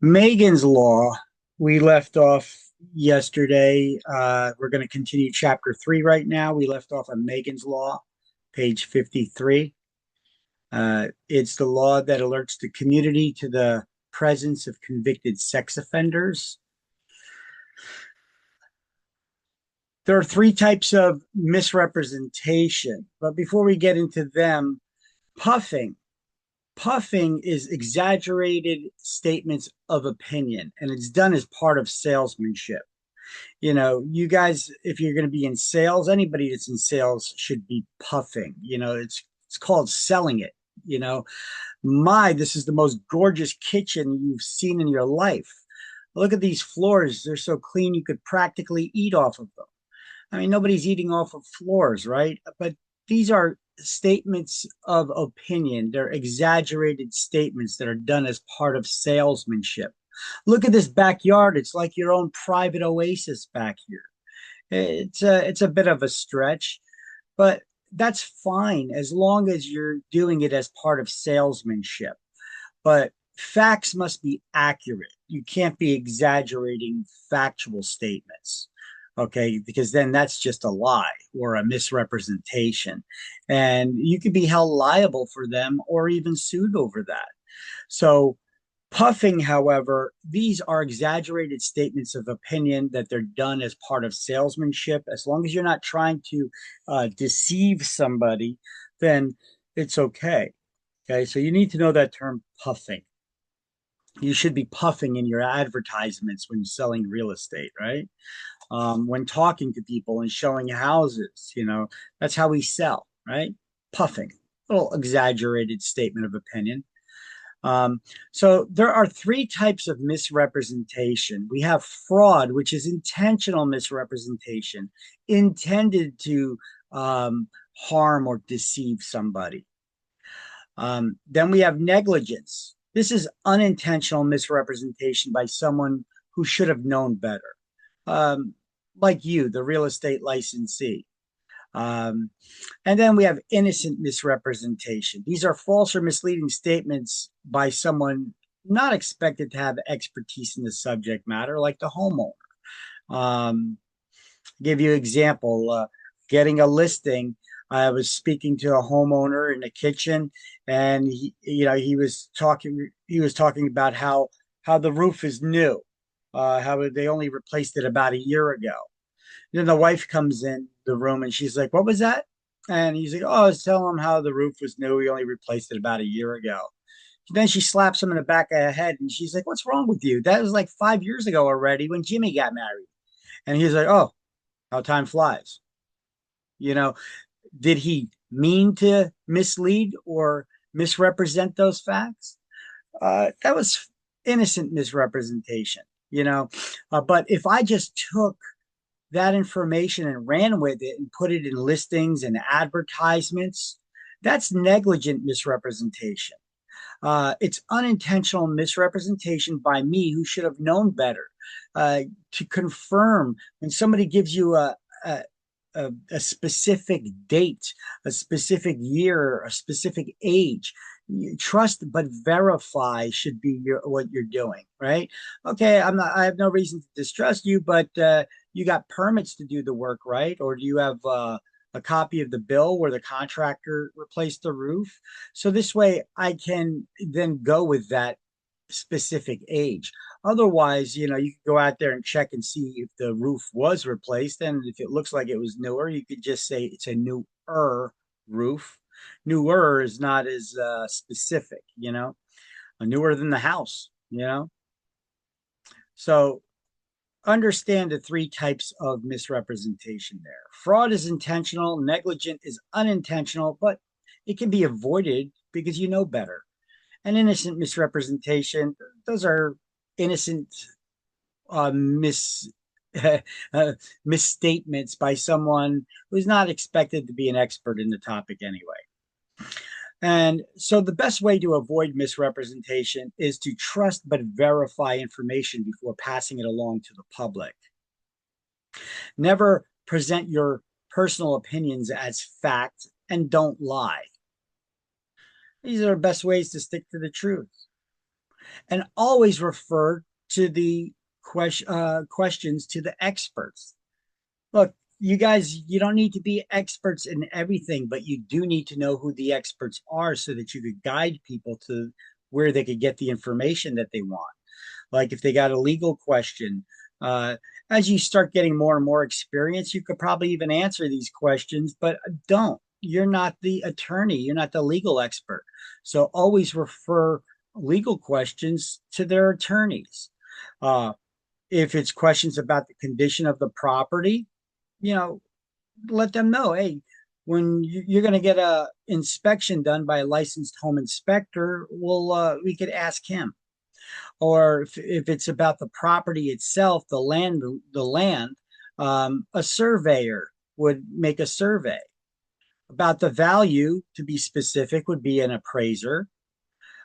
Megan's Law, we left off yesterday. We're going to continue chapter 3 right now. We left off on Megan's Law, page 53. It's the law that alerts the community to the presence of convicted sex offenders. There are three types of misrepresentation, but before we get into them, puffing. Puffing is exaggerated statements of opinion, and it's done as part of salesmanship. You guys, if you're going to be in sales, anybody that's in sales should be puffing. It's called selling it. You know, this is the most gorgeous kitchen you've seen in your life. Look at these floors; they're so clean you could practically eat off of them. I mean, nobody's eating off of floors, right? But these are statements of opinion. They're exaggerated statements that are done as part of salesmanship. Look at this backyard. It's like your own private oasis back here. It's a bit of a stretch, but that's fine as long as you're doing it as part of salesmanship. But facts must be accurate. You can't be exaggerating factual statements. Okay, because then that's just a lie or a misrepresentation. And you could be held liable for them or even sued over that. So, puffing, however, these are exaggerated statements of opinion that they're done as part of salesmanship. As long as you're not trying to deceive somebody, then it's okay. Okay, so you need to know that term puffing. You should be puffing in your advertisements when you're selling real estate, right? When talking to people and showing houses, that's how we sell, right? Puffing, a little exaggerated statement of opinion. So there are three types of misrepresentation. We have fraud, which is intentional misrepresentation, intended to harm or deceive somebody. Then we have negligence. This is unintentional misrepresentation by someone who should have known better, um, like you, the real estate licensee. Um, and then we have innocent misrepresentation. These are false or misleading statements by someone not expected to have expertise in the subject matter, like the homeowner. Give you an example. Getting a listing, I was speaking to a homeowner in the kitchen, and he was talking about how the roof is new, how they only replaced it about a year ago. Then the wife comes in the room and she's like, "What was that?" And he's like, "Oh, I was telling him how the roof was new. We only replaced it about a year ago." Then she slaps him in the back of the head and she's like, "What's wrong with you? That was like 5 years ago already when Jimmy got married." And he's like, "Oh, how time flies." You know, did he mean to mislead or misrepresent those facts? That was innocent misrepresentation, but if I just took that information and ran with it and put it in listings and advertisements, that's negligent misrepresentation. It's unintentional misrepresentation by me who should have known better. To confirm when somebody gives you a specific date, a specific year, a specific age. Trust but verify should be what you're doing, right? Okay, I have no reason to distrust you, but you got permits to do the work, right? Or do you have a copy of the bill where the contractor replaced the roof? So this way I can then go with that specific age. Otherwise, you could go out there and check and see if the roof was replaced. And if it looks like it was newer, you could just say it's a newer roof. Newer is not as specific, newer than the house. So understand the three types of misrepresentation there. Fraud is intentional, negligent is unintentional, but it can be avoided because you know better. And innocent misrepresentation, those are innocent mis misstatements by someone who's not expected to be an expert in the topic anyway. And so the best way to avoid misrepresentation is to trust but verify information before passing it along to the public. Never present your personal opinions as fact and don't lie. These are the best ways to stick to the truth. And always refer to the questions to the experts. Look, you guys, you don't need to be experts in everything, but you do need to know who the experts are so that you could guide people to where they could get the information that they want. Like if they got a legal question, uh, as you start getting more and more experience, you could probably even answer these questions, but don't. You're not the attorney, you're not the legal expert. So always refer legal questions to their attorneys. Uh, if it's questions about the condition of the property, you know, let them know, hey, when you're going to get a inspection done by a licensed home inspector, we could ask him. Or if it's about the property itself, the land, a surveyor would make a survey. About the value, to be specific, would be an appraiser.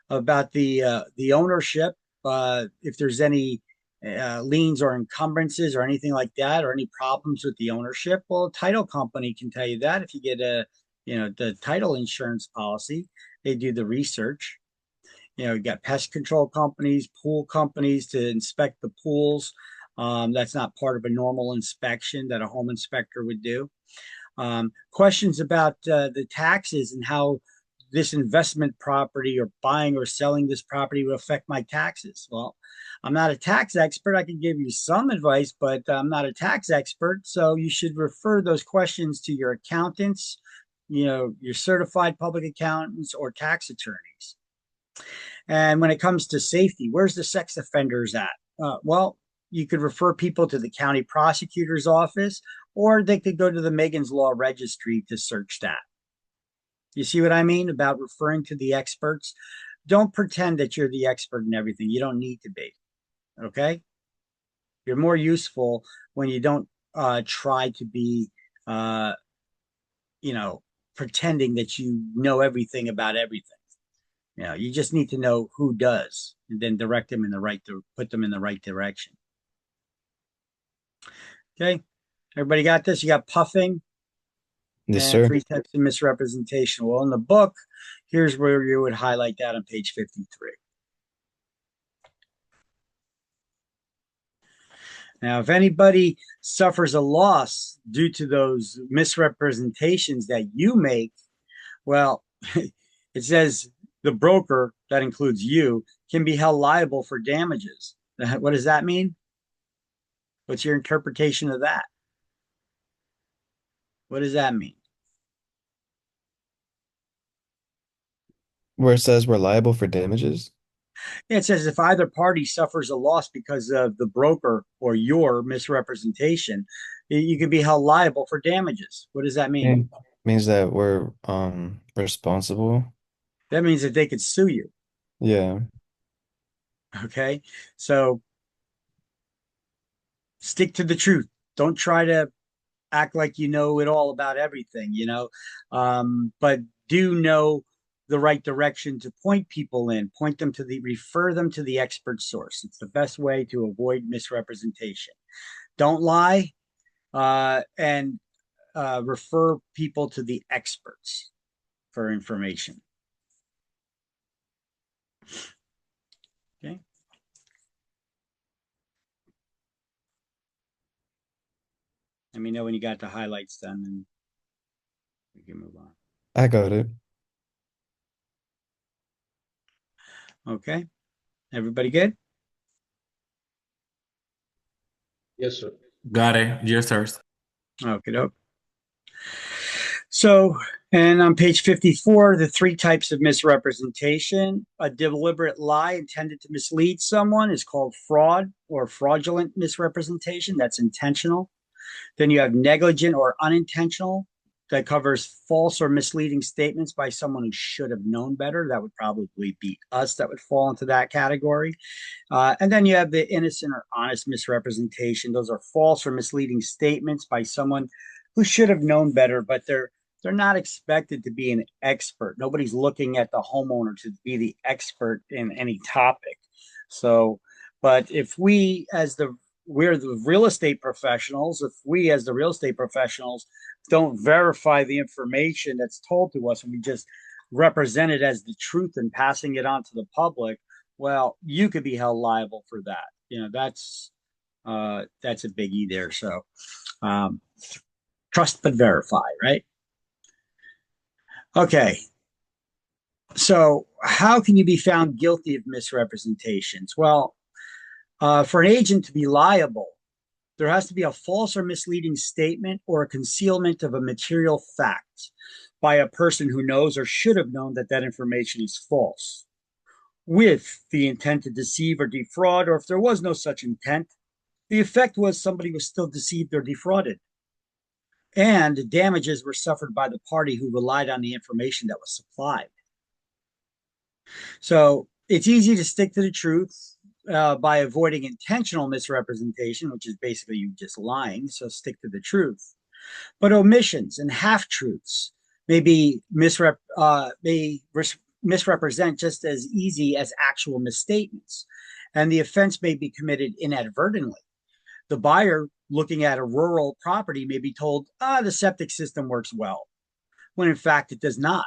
About the ownership, if there's any liens or encumbrances or anything like that, or any problems with the ownership, well, a title company can tell you that. If you get the title insurance policy, they do the research. You got pest control companies, pool companies to inspect the pools. That's not part of a normal inspection that a home inspector would do. Questions about the taxes and how this investment property or buying or selling this property will affect my taxes. Well, I'm not a tax expert. I can give you some advice, but I'm not a tax expert. So you should refer those questions to your accountants, your certified public accountants or tax attorneys. And when it comes to safety, where's the sex offenders at? Well, you could refer people to the county prosecutor's office, or they could go to the Megan's Law Registry to search that. You see what I mean about referring to the experts? Don't pretend that you're the expert in everything. You don't need to be. Okay? You're more useful when you don't try to be, uh, you know, pretending that you know everything about everything. You just need to know who does, and then direct them in the right to put them in the right direction. Okay, everybody got this? You got puffing Yes, and sir. three types of misrepresentation. Well, in the book, here's where you would highlight that on page 53. Now, if anybody suffers a loss due to those misrepresentations that you make, well, it says the broker, that includes you, can be held liable for damages. What does that mean? What's your interpretation of that? What does that mean? Where it says we're liable for damages. It says if either party suffers a loss because of the broker or your misrepresentation, you can be held liable for damages. What does that mean? And means that we're responsible. That means that they could sue you. Yeah. Okay. So stick to the truth. Don't try to act like you know it all about everything. But do know the right direction to point people in, refer them to the expert source. It's the best way to avoid misrepresentation. Don't lie, and refer people to the experts for information. Okay. Let me know when you got the highlights done and we can move on. I got it. Okay. Everybody good? Yes, sir. Got it. Yes, sir. Okay. Doke. So, and on page 54, the three types of misrepresentation. A deliberate lie intended to mislead someone is called fraud or fraudulent misrepresentation. That's intentional. Then you have negligent or unintentional. That covers false or misleading statements by someone who should have known better. That would probably be us that would fall into that category. And then you have the innocent or honest misrepresentation. Those are false or misleading statements by someone who should have known better, but they're not expected to be an expert. Nobody's looking at the homeowner to be the expert in any topic. So, but if we're the real estate professionals, if we as the real estate professionals don't verify the information that's told to us and we just represent it as the truth and passing it on to the public, well, you could be held liable for that. That's a biggie there. So um, trust but verify, right? Okay. So how can you be found guilty of misrepresentations? Well, for an agent to be liable, there has to be a false or misleading statement or a concealment of a material fact by a person who knows or should have known that that information is false, with the intent to deceive or defraud, or if there was no such intent, the effect was somebody was still deceived or defrauded, and damages were suffered by the party who relied on the information that was supplied. So it's easy to stick to the truth by avoiding intentional misrepresentation, which is basically you just lying. So stick to the truth. But omissions and half truths may be misrepresent just as easy as actual misstatements, and the offense may be committed inadvertently. The buyer looking at a rural property may be told, the septic system works well, when in fact it does not.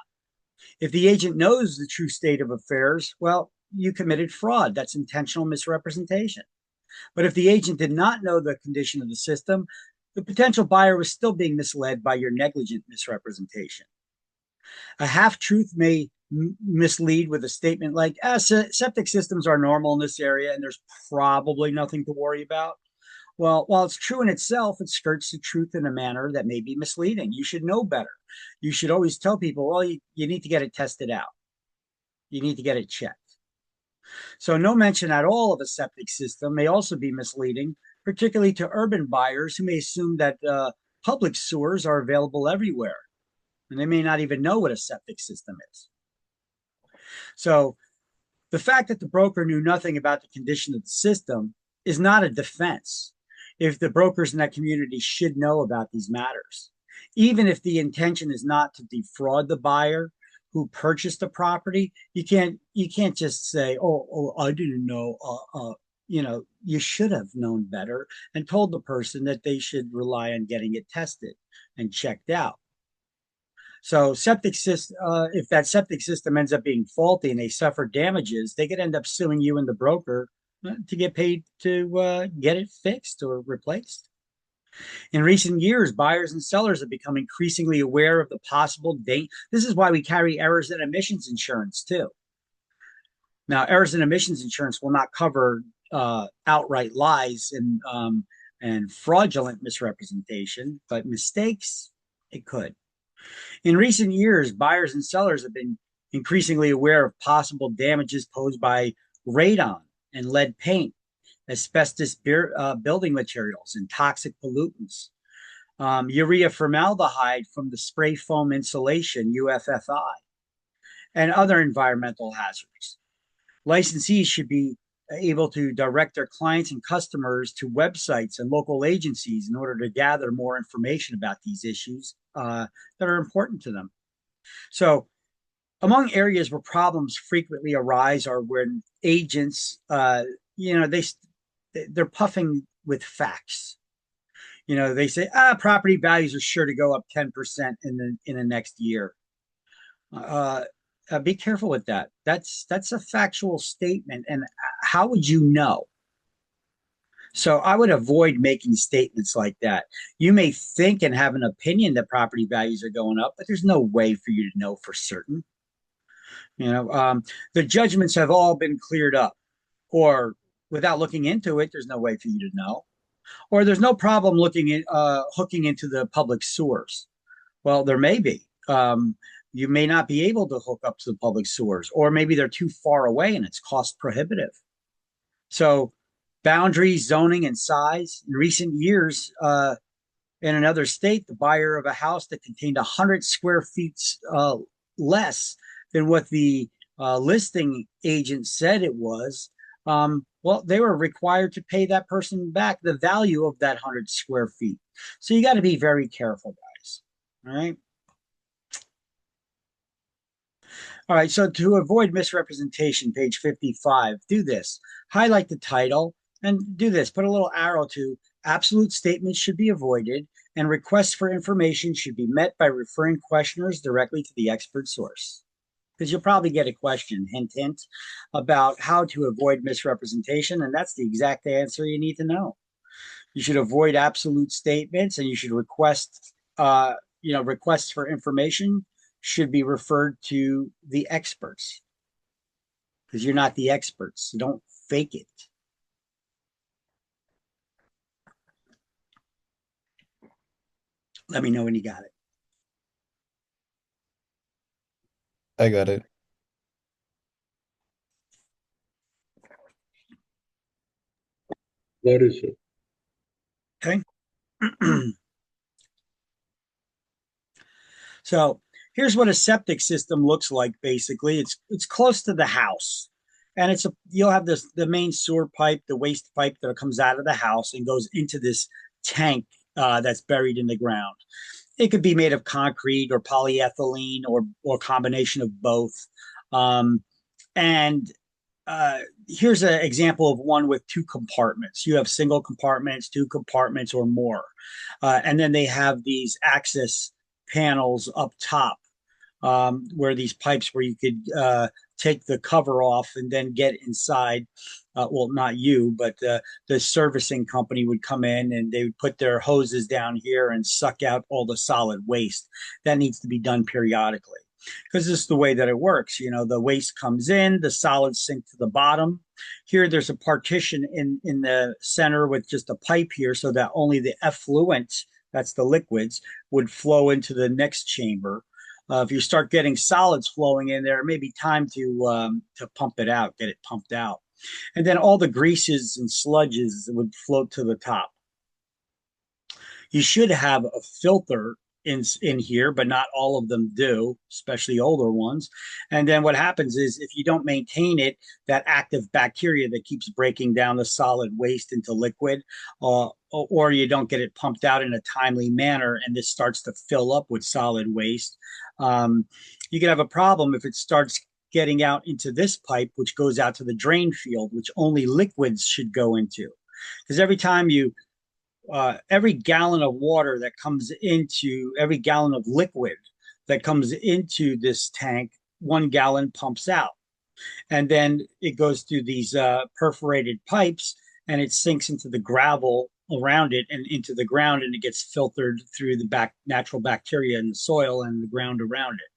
If the agent knows the true state of affairs, well, you committed fraud. That's intentional misrepresentation. But if the agent did not know the condition of the system, the potential buyer was still being misled by your negligent misrepresentation. A half truth may mislead with a statement like, septic systems are normal in this area and there's probably nothing to worry about. Well, while it's true in itself, it skirts the truth in a manner that may be misleading. You should know better. You should always tell people, well, you need to get it tested out. You need to get it checked. So no mention at all of a septic system may also be misleading, particularly to urban buyers who may assume that public sewers are available everywhere, and they may not even know what a septic system is. So the fact that the broker knew nothing about the condition of the system is not a defense if the brokers in that community should know about these matters. Even if the intention is not to defraud the buyer who purchased the property, you can't just say, I didn't know. You should have known better and told the person that they should rely on getting it tested and checked out. So if that septic system ends up being faulty and they suffer damages, they could end up suing you and the broker to get paid to get it fixed or replaced. In recent years, buyers and sellers have become increasingly aware of the possible date. This is why we carry errors and omissions insurance too. Now, errors and omissions insurance will not cover outright lies and fraudulent misrepresentation, but mistakes, it could. In recent years, buyers and sellers have been increasingly aware of possible damages posed by radon and lead paint, asbestos building materials, and toxic pollutants, urea formaldehyde from the spray foam insulation, UFFI, and other environmental hazards. Licensees should be able to direct their clients and customers to websites and local agencies in order to gather more information about these issues that are important to them. So among areas where problems frequently arise are when agents, they're puffing with facts. They say, property values are sure to go up 10% in the next year. Be careful with that. That's a factual statement. And how would you know? So I would avoid making statements like that. You may think and have an opinion that property values are going up, but there's no way for you to know for certain. The judgments have all been cleared up, or without looking into it, there's no way for you to know. Or there's no problem hooking into the public sewers. Well, there may be. You may not be able to hook up to the public sewers, or maybe they're too far away and it's cost prohibitive. So boundaries, zoning, and size. In recent years, in another state, the buyer of a house that contained 100 square feet less than what the listing agent said it was, they were required to pay that person back the value of that 100 square feet. So you got to be very careful, guys. All right. All right. So to avoid misrepresentation, page 55, do this. Highlight the title and do this. Put a little arrow to absolute statements should be avoided, and requests for information should be met by referring questioners directly to the expert source. because you'll probably get a question, hint, hint, about how to avoid misrepresentation. And that's the exact answer you need to know. You should avoid absolute statements, and you should request, requests for information should be referred to the experts because you're not the experts. So don't fake it. Let me know when you got it. I got it. That is it. Okay. So here's what a septic system looks like. Basically, it's close to the house, and you'll have the main sewer pipe, the waste pipe that comes out of the house and goes into this tank that's buried in the ground. It could be made of concrete or polyethylene or combination of both. And here's an example of one with two compartments. You have single compartments, two compartments, or more. And then they have these access panels up top where these pipes where you could take the cover off and then get inside. Well, not you, but the servicing company would come in and they would put their hoses down here and suck out all the solid waste. That needs to be done periodically because this is the way that it works. The waste comes in, the solids sink to the bottom. Here, there's a partition in the center with just a pipe here so that only the effluent, that's the liquids, would flow into the next chamber. If you start getting solids flowing in there, it may be time to pump it out, get it pumped out. And then all the greases and sludges would float to the top. You should have a filter in here, but not all of them do, especially older ones. And then what happens is if you don't maintain it, that active bacteria that keeps breaking down the solid waste into liquid, or you don't get it pumped out in a timely manner, and this starts to fill up with solid waste, you can have a problem if it starts getting out into this pipe, which goes out to the drain field, which only liquids should go into. Because every gallon of water that comes into every gallon of liquid that comes into this tank, 1 gallon pumps out. And then it goes through these perforated pipes and it sinks into the gravel around it and into the ground, and it gets filtered through the natural bacteria in the soil and the ground around it.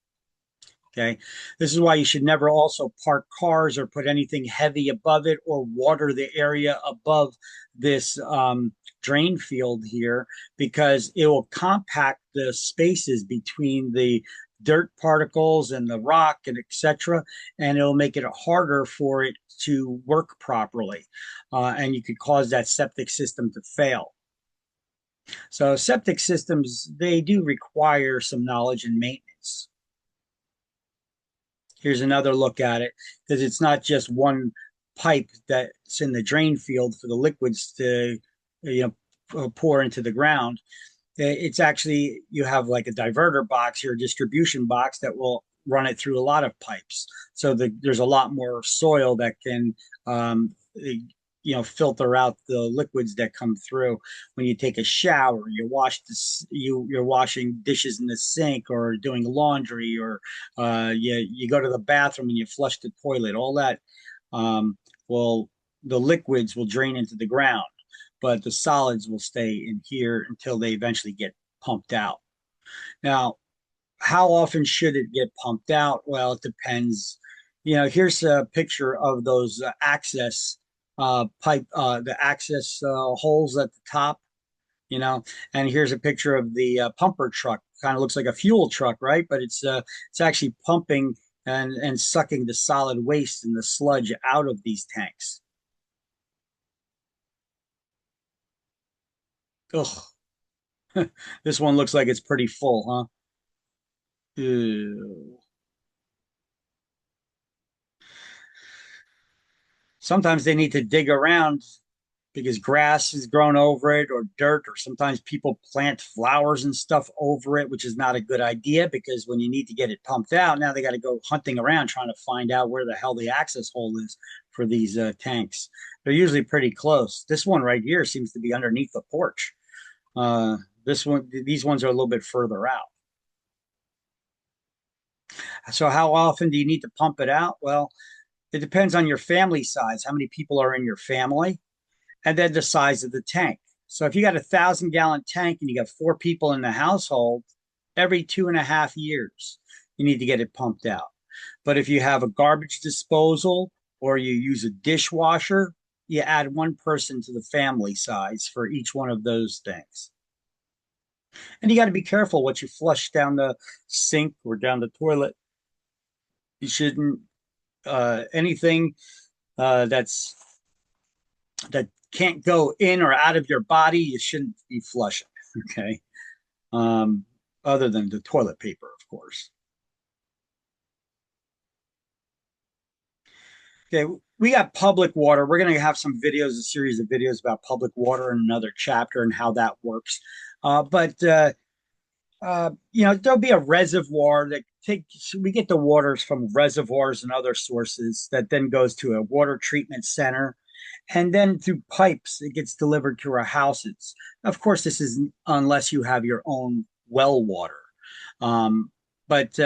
Okay. This is why you should never also park cars or put anything heavy above it or water the area above this drain field here, because it will compact the spaces between the dirt particles and the rock and etc. And it'll make it harder for it to work properly. And you could cause that septic system to fail. So septic systems, they do require some knowledge and maintenance. Here's another look at it, because it's not just one pipe that's in the drain field for the liquids to pour into the ground. It's actually, you have like a diverter box or a distribution box that will run it through a lot of pipes. So there's a lot more soil that can filter out the liquids that come through. When you take a shower, you're washing dishes in the sink or doing laundry, or you go to the bathroom and you flush the toilet. All that, the liquids will drain into the ground, but the solids will stay in here until they eventually get pumped out. Now, how often should it get pumped out? Well, it depends. Here's a picture of those access pipe, the access holes at the top, and here's a picture of the pumper truck. Kind of looks like a fuel truck, right? But it's actually pumping and sucking the solid waste and the sludge out of these tanks. Ugh. This one looks like it's pretty full, huh? Ew. Sometimes they need to dig around because grass has grown over it or dirt, or sometimes people plant flowers and stuff over it, which is not a good idea, because when you need to get it pumped out, now they got to go hunting around trying to find out where the hell the access hole is for these tanks. They're usually pretty close. This one right here seems to be underneath the porch. These ones are a little bit further out. So how often do you need to pump it out? Well, it depends on your family size, how many people are in your family, and then the size of the tank. So if you got 1,000 gallon tank and you got 4 people in the household, every 2.5 years, you need to get it pumped out. But if you have a garbage disposal or you use a dishwasher, you add one person to the family size for each one of those things. And you got to be careful what you flush down the sink or down the toilet. You shouldn't anything that's that can't go in or out of your body, you shouldn't be flushing. Okay. Um, Other than the toilet paper, of course. Okay, we got public water. We're going to have some videos, a series of videos about public water in another chapter and how that works. There'll be a reservoir that takes, we get the waters from reservoirs and other sources that then goes to a water treatment center. And then through pipes, it gets delivered to our houses. Of course, this is unless you have your own well water, but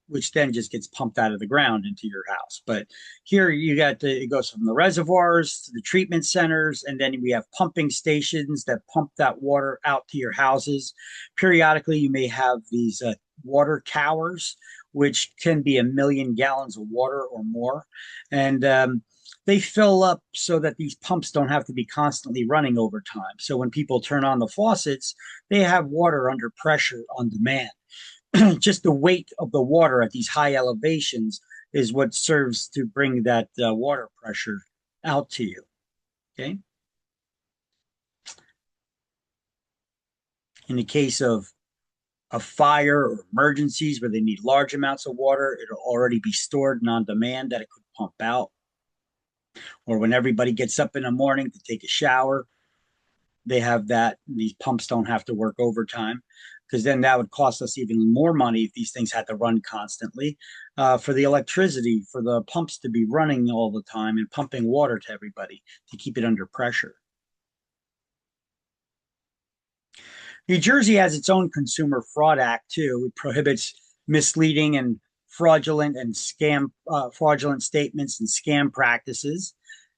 which then just gets pumped out of the ground into your house. But here it goes from the reservoirs to the treatment centers, and then we have pumping stations that pump that water out to your houses. Periodically, you may have these water towers, which can be 1 million gallons of water or more. And they fill up so that these pumps don't have to be constantly running over time. So when people turn on the faucets, they have water under pressure on demand. Just the weight of the water at these high elevations is what serves to bring that water pressure out to you. Okay. In the case of a fire or emergencies where they need large amounts of water, it'll already be stored and on demand that it could pump out. Or when everybody gets up in the morning to take a shower, they have that. These pumps don't have to work overtime because then that would cost us even more money if these things had to run constantly for the electricity, for the pumps to be running all the time and pumping water to everybody to keep it under pressure. New Jersey has its own Consumer Fraud Act too. It prohibits misleading and fraudulent statements and scam practices,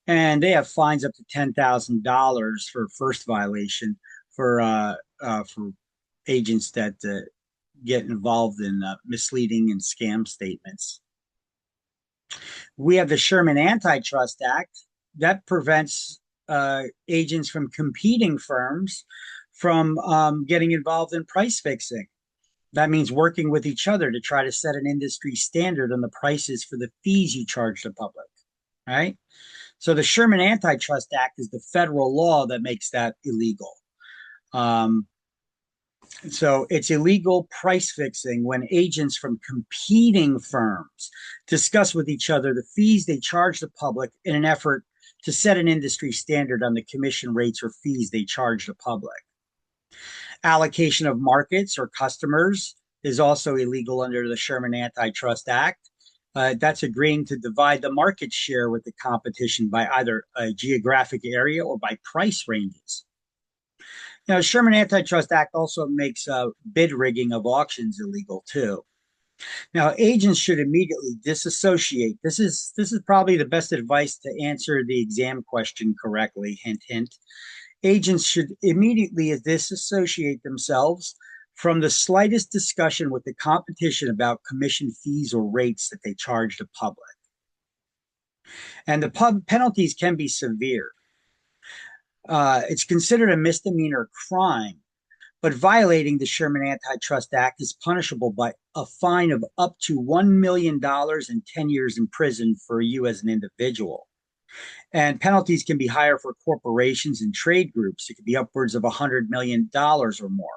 and they have fines up to $10,000 for first violation for agents that get involved in misleading and scam statements. We have the Sherman Antitrust Act that prevents agents from competing firms from getting involved in price fixing. That means working with each other to try to set an industry standard on the prices for the fees you charge the public, right? So the Sherman Antitrust Act is the federal law that makes that illegal. So it's illegal price fixing when agents from competing firms discuss with each other the fees they charge the public in an effort to set an industry standard on the commission rates or fees they charge the public. Allocation of markets or customers is also illegal under the Sherman Antitrust Act. That's agreeing to divide the market share with the competition by either a geographic area or by price ranges. Now, Sherman Antitrust Act also makes bid rigging of auctions illegal too. Now, agents should immediately disassociate. This is probably the best advice to answer the exam question correctly. Hint, hint. Agents should immediately disassociate themselves from the slightest discussion with the competition about commission fees or rates that they charge the public. And the penalties can be severe. It's considered a misdemeanor crime, but violating the Sherman Antitrust Act is punishable by a fine of up to $1 million and 10 years in prison for you as an individual. And penalties can be higher for corporations and trade groups. It could be upwards of $100 million or more,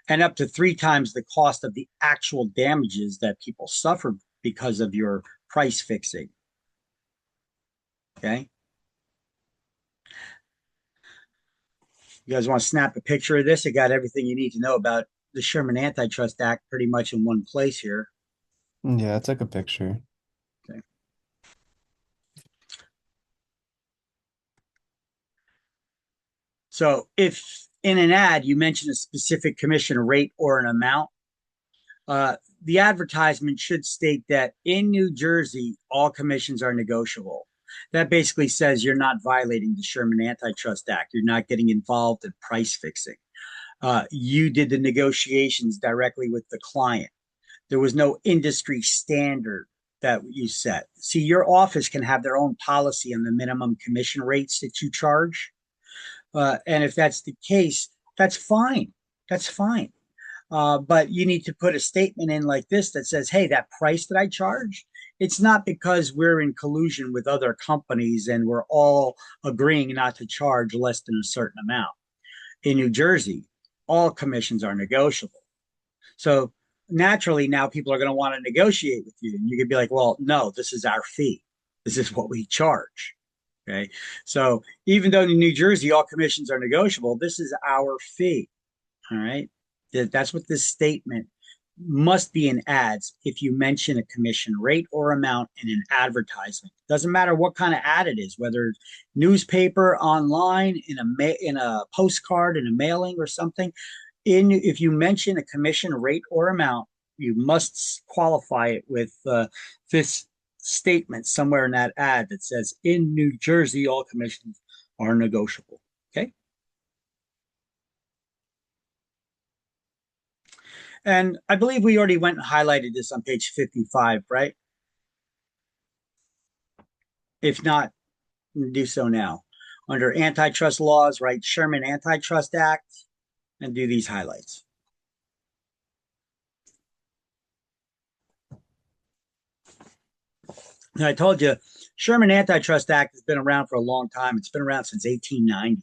and up to 3 times the cost of the actual damages that people suffer because of your price fixing. Okay. You guys want to snap a picture of this? I got everything you need to know about the Sherman Antitrust Act pretty much in one place here. Yeah, I took a picture. Okay. So if in an ad you mention a specific commission rate or an amount, the advertisement should state that in New Jersey, all commissions are negotiable. That basically says you're not violating the Sherman Antitrust Act. You're not getting involved in price fixing. You did the negotiations directly with the client. There was no industry standard that you set. See, your office can have their own policy on the minimum commission rates that you charge. And if that's the case, that's fine. That's fine. But you need to put a statement in like this that says, hey, that price that I charge, it's not because we're in collusion with other companies and we're all agreeing not to charge less than a certain amount. In New Jersey, all commissions are negotiable. So naturally, now people are going to want to negotiate with you. And you could be like, well, no, this is our fee. This is what we charge. Okay. So even though in New Jersey, all commissions are negotiable, this is our fee. All right. That's what this statement must be in ads if you mention a commission rate or amount in an advertisement. Doesn't matter what kind of ad it is, whether it's newspaper, online, in a postcard, in a mailing or something. If you mention a commission rate or amount, you must qualify it with this statement somewhere in that ad that says, in New Jersey, all commissions are negotiable. Okay. And I believe we already went and highlighted this on page 55, right? If not, do so now. Under antitrust laws, write Sherman Antitrust Act and do these highlights. Now, I told you, Sherman Antitrust Act has been around for a long time. It's been around since 1890.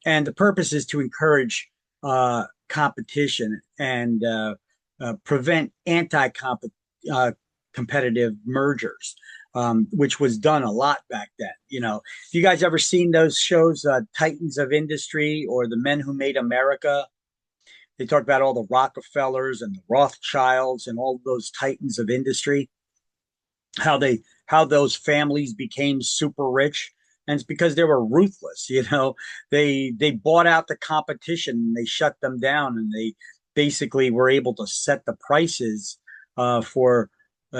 And the purpose is to encourage competition and prevent anti-competitive mergers, which was done a lot back then. You know, you guys ever seen those shows, Titans of Industry or The Men Who Made America? They talk about all the Rockefellers and the Rothschilds and all those titans of industry, how those families became super rich. And it's because they were ruthless. You know, they bought out the competition and they shut them down, and they basically were able to set the prices for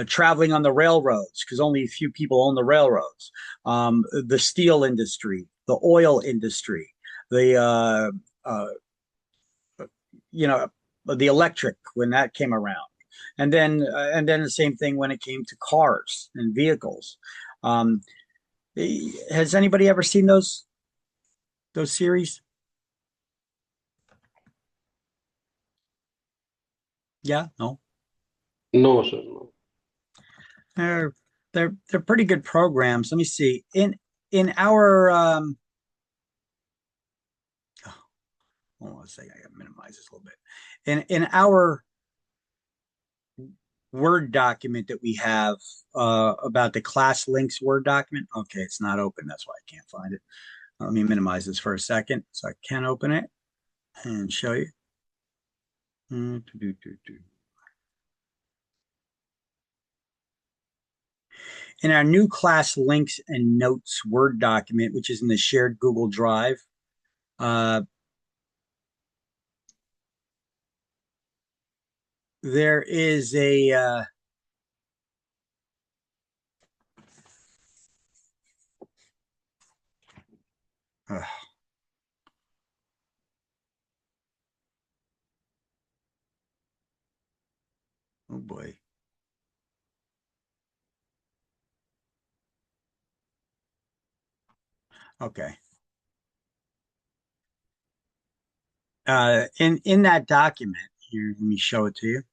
traveling on the railroads, because only a few people own the railroads. The steel industry, the oil industry, the you know, the electric when that came around, and then the same thing when it came to cars and vehicles. Um, has anybody ever seen those series? Yeah, no. No, sir, no. They're they're pretty good programs. Let me see. In our oh, hold on a second, I gotta minimize this a little bit. In our Word document that we have about the class links Word document. Okay, it's not open. That's why I can't find it. Let me minimize this for a second so I can open it and show you. In our new class links and notes Word document, which is in the shared Google Drive, there is a oh boy. Okay. In that document here, let me show it to you.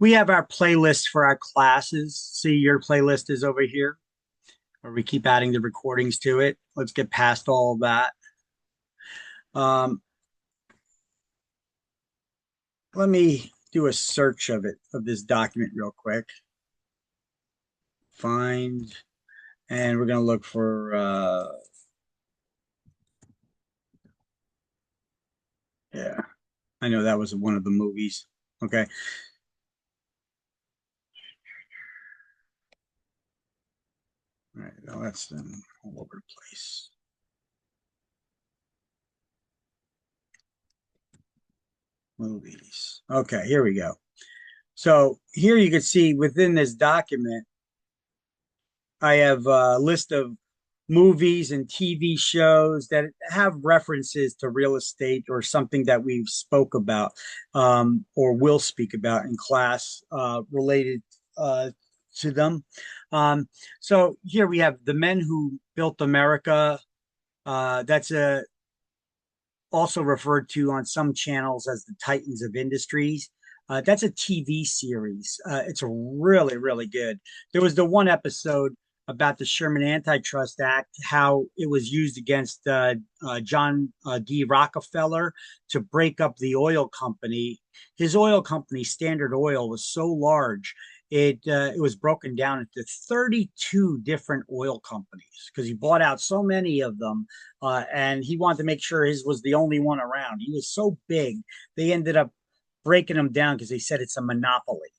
We have our playlist for our classes. See, your playlist is over here, where we keep adding the recordings to it. Let's get past all of that. Um, let me do a search of this document real quick. Find, and we're going to look for, yeah, I know that was one of the movies. Okay. All right. Well, that's all over the place. Movies. Okay, here we go. So here you can see within this document, I have a list of movies and TV shows that have references to real estate or something that we've spoke about or will speak about in class related uh, to them. Um, so here we have The Men Who Built America. That's also referred to on some channels as the Titans of Industries. That's a TV series. It's really, really good. There was the one episode about the Sherman Antitrust Act, how it was used against John D. Rockefeller to break up the oil company. His oil company, Standard Oil, was so large it was broken down into 32 different oil companies because he bought out so many of them, and he wanted to make sure his was the only one around. He was so big, they ended up breaking him down because they said it's a monopoly.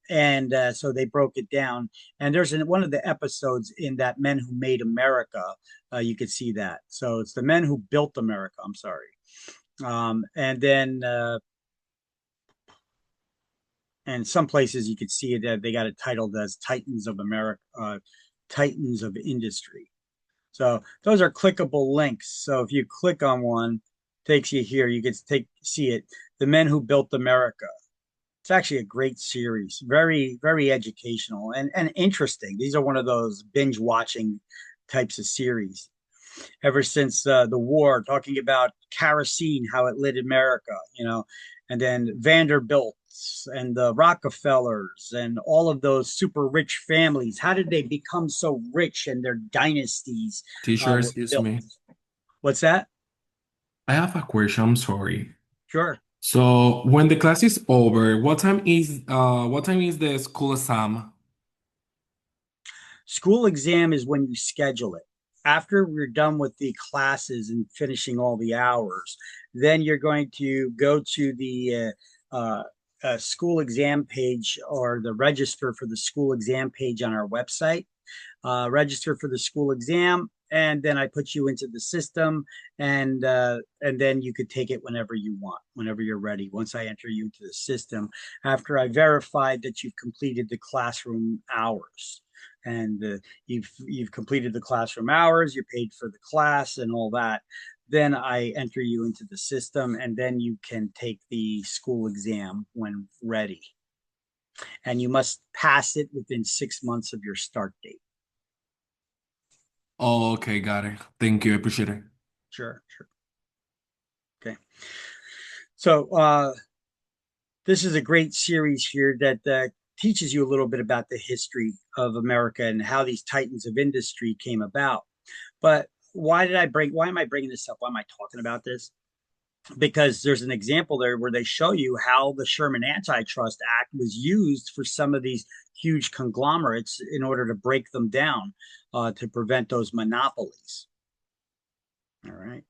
And so they broke it down. And there's one of the episodes in that Men Who Made America. You could see that. So it's the Men Who Built America. I'm sorry. And then and some places you could see it. They got it titled as Titans of America, Titans of Industry. So those are clickable links. So if you click on one, takes you here. You can see it. The Men Who Built America. It's actually a great series. Very, very educational and interesting. These are one of those binge watching types of series. Ever since the war, talking about kerosene, how it lit America, and then Vanderbilts and the Rockefellers and all of those super rich families. How did they become so rich and their dynasties Teacher, were excuse built? me. What's that? I have a question. I'm sorry. Sure. So when the class is over, what time is the school exam? School exam is when you schedule it. After we're done with the classes and finishing all the hours, then you're going to go to the school exam page or the register for the school exam page on our website. Register for the school exam, and then I put you into the system, and then you could take it whenever you want, whenever you're ready. Once I enter you into the system, after I verified that you've completed the classroom hours, and you've completed the classroom hours, you're paid for the class and all that. Then I enter you into the system, and then you can take the school exam when ready. And you must pass it within 6 months of your start date. Oh, okay, got it. Thank you. I appreciate it. Sure, sure. Okay. So this is a great series here that teaches you a little bit about the history of America and how these titans of industry came about. But why am I bringing this up? Why am I talking about this? Because there's an example there where they show you how the Sherman Antitrust Act was used for some of these huge conglomerates in order to break them down to prevent those monopolies. All right.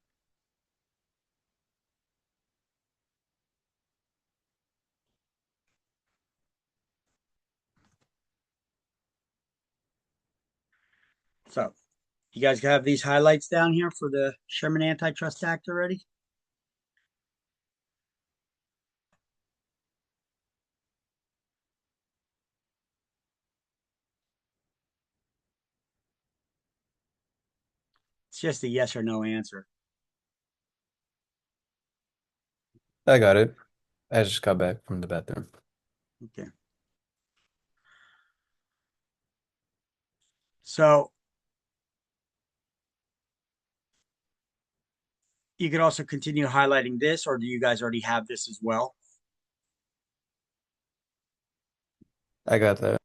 So you guys have these highlights down here for the Sherman Antitrust Act already? It's just a yes or no answer. I got it. I just got back from the bathroom. Okay. So you could also continue highlighting this, or do you guys already have this as well? I got that.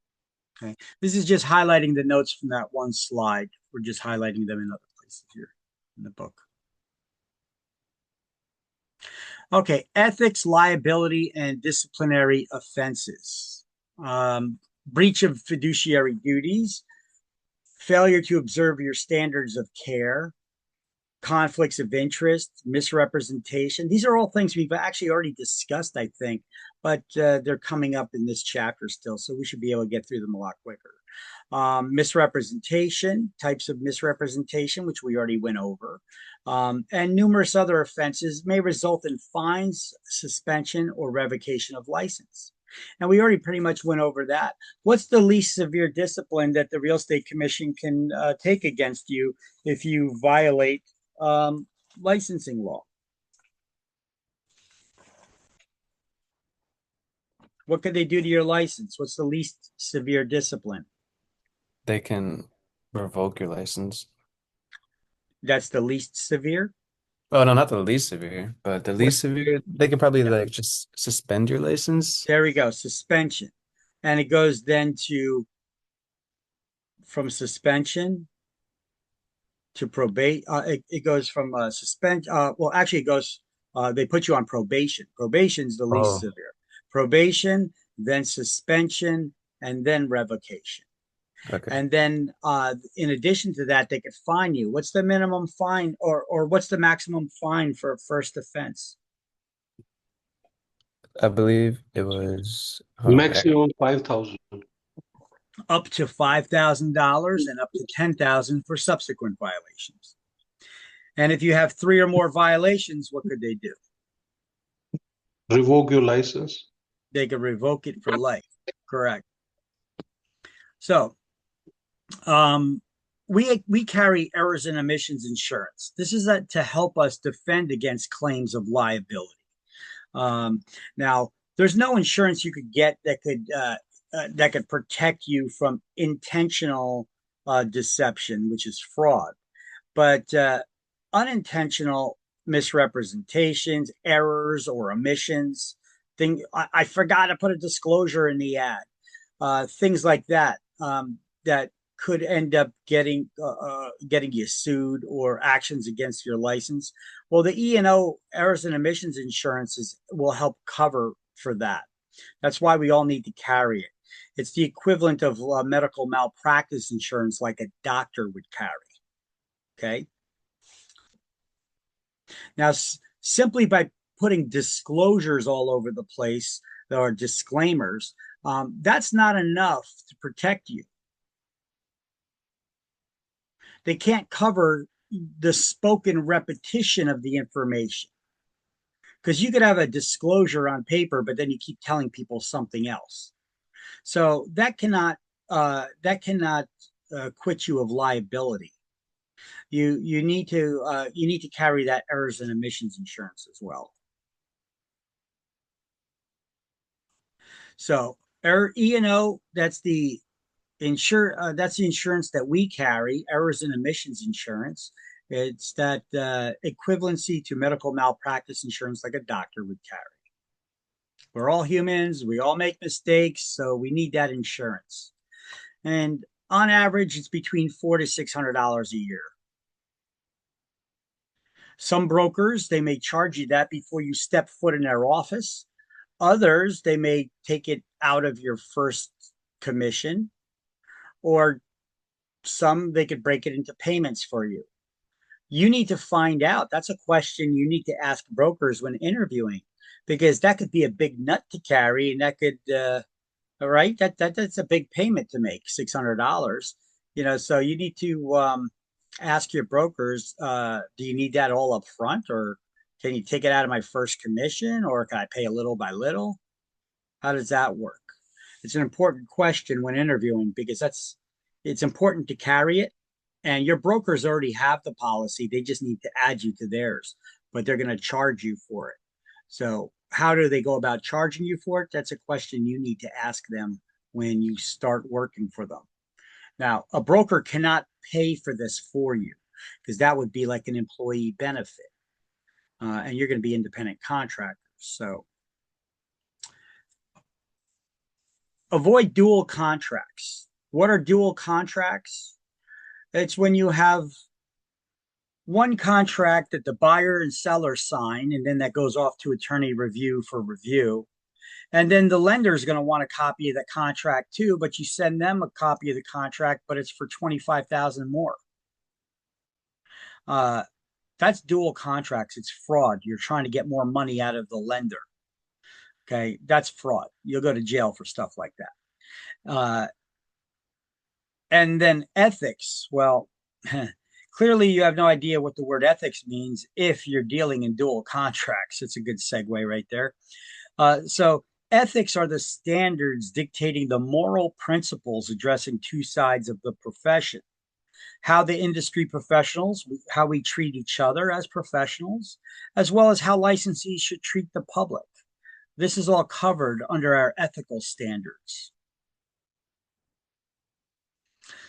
Okay. This is just highlighting the notes from that one slide. We're just highlighting them in other places here in the book. Okay, ethics, liability, and disciplinary offenses. Breach of fiduciary duties, failure to observe your standards of care, conflicts of interest, misrepresentation. These are all things we've actually already discussed, I think, but they're coming up in this chapter still, so we should be able to get through them a lot quicker. Misrepresentation, types of misrepresentation, which we already went over, and numerous other offenses may result in fines, suspension, or revocation of license. And we already pretty much went over that. What's the least severe discipline that the Real Estate Commission can take against you if you violate licensing law? What could they do to your license? What's the least severe discipline? They can revoke your license. That's the least severe? Oh no, not the least severe, but the What? least severe, they can probably Yeah. like just suspend your license. There we go, suspension. And it goes then from suspension to probate. It goes from well, actually, it goes. They put you on probation. Probation is the least Oh, severe. Probation, then suspension, and then revocation. okay. And then, in addition to that, they could fine you. What's the minimum fine, or what's the maximum fine for a first offense? I believe it was, hold on, Maximum 5,000. Up to $5,000 and up to $10,000 for subsequent violations. And if you have 3 or more violations, what could they do? Revoke your license. They could revoke it for life. Correct. So, we carry errors and omissions insurance. This is to help us defend against claims of liability. Now, there's no insurance you could get that could protect you from intentional deception, which is fraud, but unintentional misrepresentations, errors, or omissions. I forgot to put a disclosure in the ad. Things like that that could end up getting you sued or actions against your license. Well, the E&O errors and omissions insurances will help cover for that. That's why we all need to carry it. It's the equivalent of medical malpractice insurance, like a doctor would carry. Okay. Now, simply by putting disclosures all over the place, or disclaimers, that's not enough to protect you. They can't cover the spoken repetition of the information, because you could have a disclosure on paper, but then you keep telling people something else. So that cannot quit you of liability. You need to carry that errors and omissions insurance as well. So E&O, that's the insurance that we carry, errors and omissions insurance. It's that equivalency to medical malpractice insurance, like a doctor would carry. We're all humans. We all make mistakes, so we need that insurance. And on average, it's between $400 to $600 a year. Some brokers, they may charge you that before you step foot in their office. Others, they may take it out of your first commission, or some, they could break it into payments for you. You need to find out. That's a question you need to ask brokers when interviewing, because that could be a big nut to carry, and that could, all right, that's a big payment to make, $600. So you need to ask your brokers, do you need that all up front, or can you take it out of my first commission, or can I pay a little by little? How does that work? It's an important question when interviewing, because it's important to carry it. And your brokers already have the policy. They just need to add you to theirs, but they're going to charge you for it. So how do they go about charging you for it? That's a question you need to ask them when you start working for them. Now, a broker cannot pay for this for you, because that would be like an employee benefit. And you're going to be independent contractors. So avoid dual contracts. What are dual contracts? It's when you have one contract that the buyer and seller sign, and then that goes off to attorney review for review. And then the lender is going to want a copy of the contract too, but you send them a copy of the contract, but it's for $25,000 more. That's dual contracts. It's fraud. You're trying to get more money out of the lender. Okay, that's fraud. You'll go to jail for stuff like that. And then ethics. Well, clearly you have no idea what the word ethics means if you're dealing in dual contracts. It's a good segue right there. So ethics are the standards dictating the moral principles addressing two sides of the profession. How the industry professionals, how we treat each other as professionals, as well as how licensees should treat the public. This is all covered under our ethical standards.